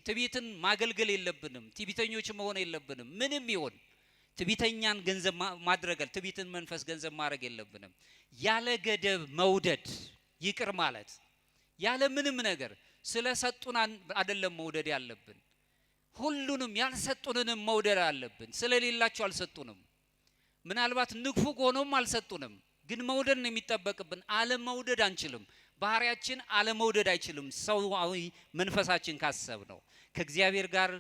ትዕቢትን ማገልገል የለብንም። ትዕቢተኞች መሆን የለብንም። ምንም ይሁን ትዕቢተኛን ገንዘብ ማድረጋል፣ ትዕቢትን መንፈስ ገንዘብ ማድረግ የለብንም። ያለ ገደብ መውደድ፣ ይቅር ማለት ያለ ምንም ነገር። ስለሰጡን አይደለም መውደድ ያለብን፣ ሁሉንም ያልሰጡንንም መውደድ አለብን። ስለሌላቸው አልሰጡንም። ምናልባት ንፉግ ሆኖም አልሰጡንም፣ ግን መውደድ ነው የሚጠበቅብን። አለመውደድ አንችልም። ባህሪያችን አለመውደድ አይችልም። ሰውአዊ መንፈሳችን ካሰብ ነው ከእግዚአብሔር ጋር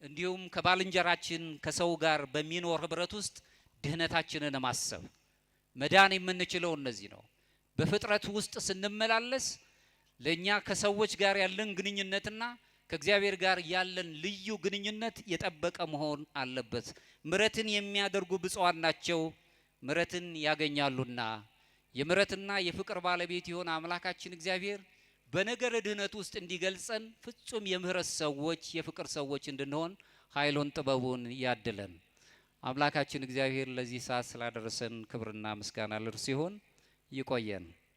እንዲሁም ከባልንጀራችን ከሰው ጋር በሚኖር ህብረት ውስጥ ድህነታችንን ማሰብ መዳን የምንችለው እነዚህ ነው። በፍጥረት ውስጥ ስንመላለስ ለኛ ከሰዎች ጋር ያለን ግንኙነትና ከእግዚአብሔር ጋር ያለን ልዩ ግንኙነት የጠበቀ መሆን አለበት። ምሕረትን የሚያደርጉ ብፁዓን ናቸው ምሕረትን ያገኛሉና። የምሕረትና የፍቅር ባለቤት የሆነ አምላካችን እግዚአብሔር በነገረ ድህነት ውስጥ እንዲገልጸን ፍጹም የምህረት ሰዎች የፍቅር ሰዎች እንድንሆን ኃይሉን ጥበቡን ያድለን። አምላካችን እግዚአብሔር ለዚህ ሰዓት ስላደረሰን ክብርና ምስጋና ለእርሱ ይሁን። ይቆየን።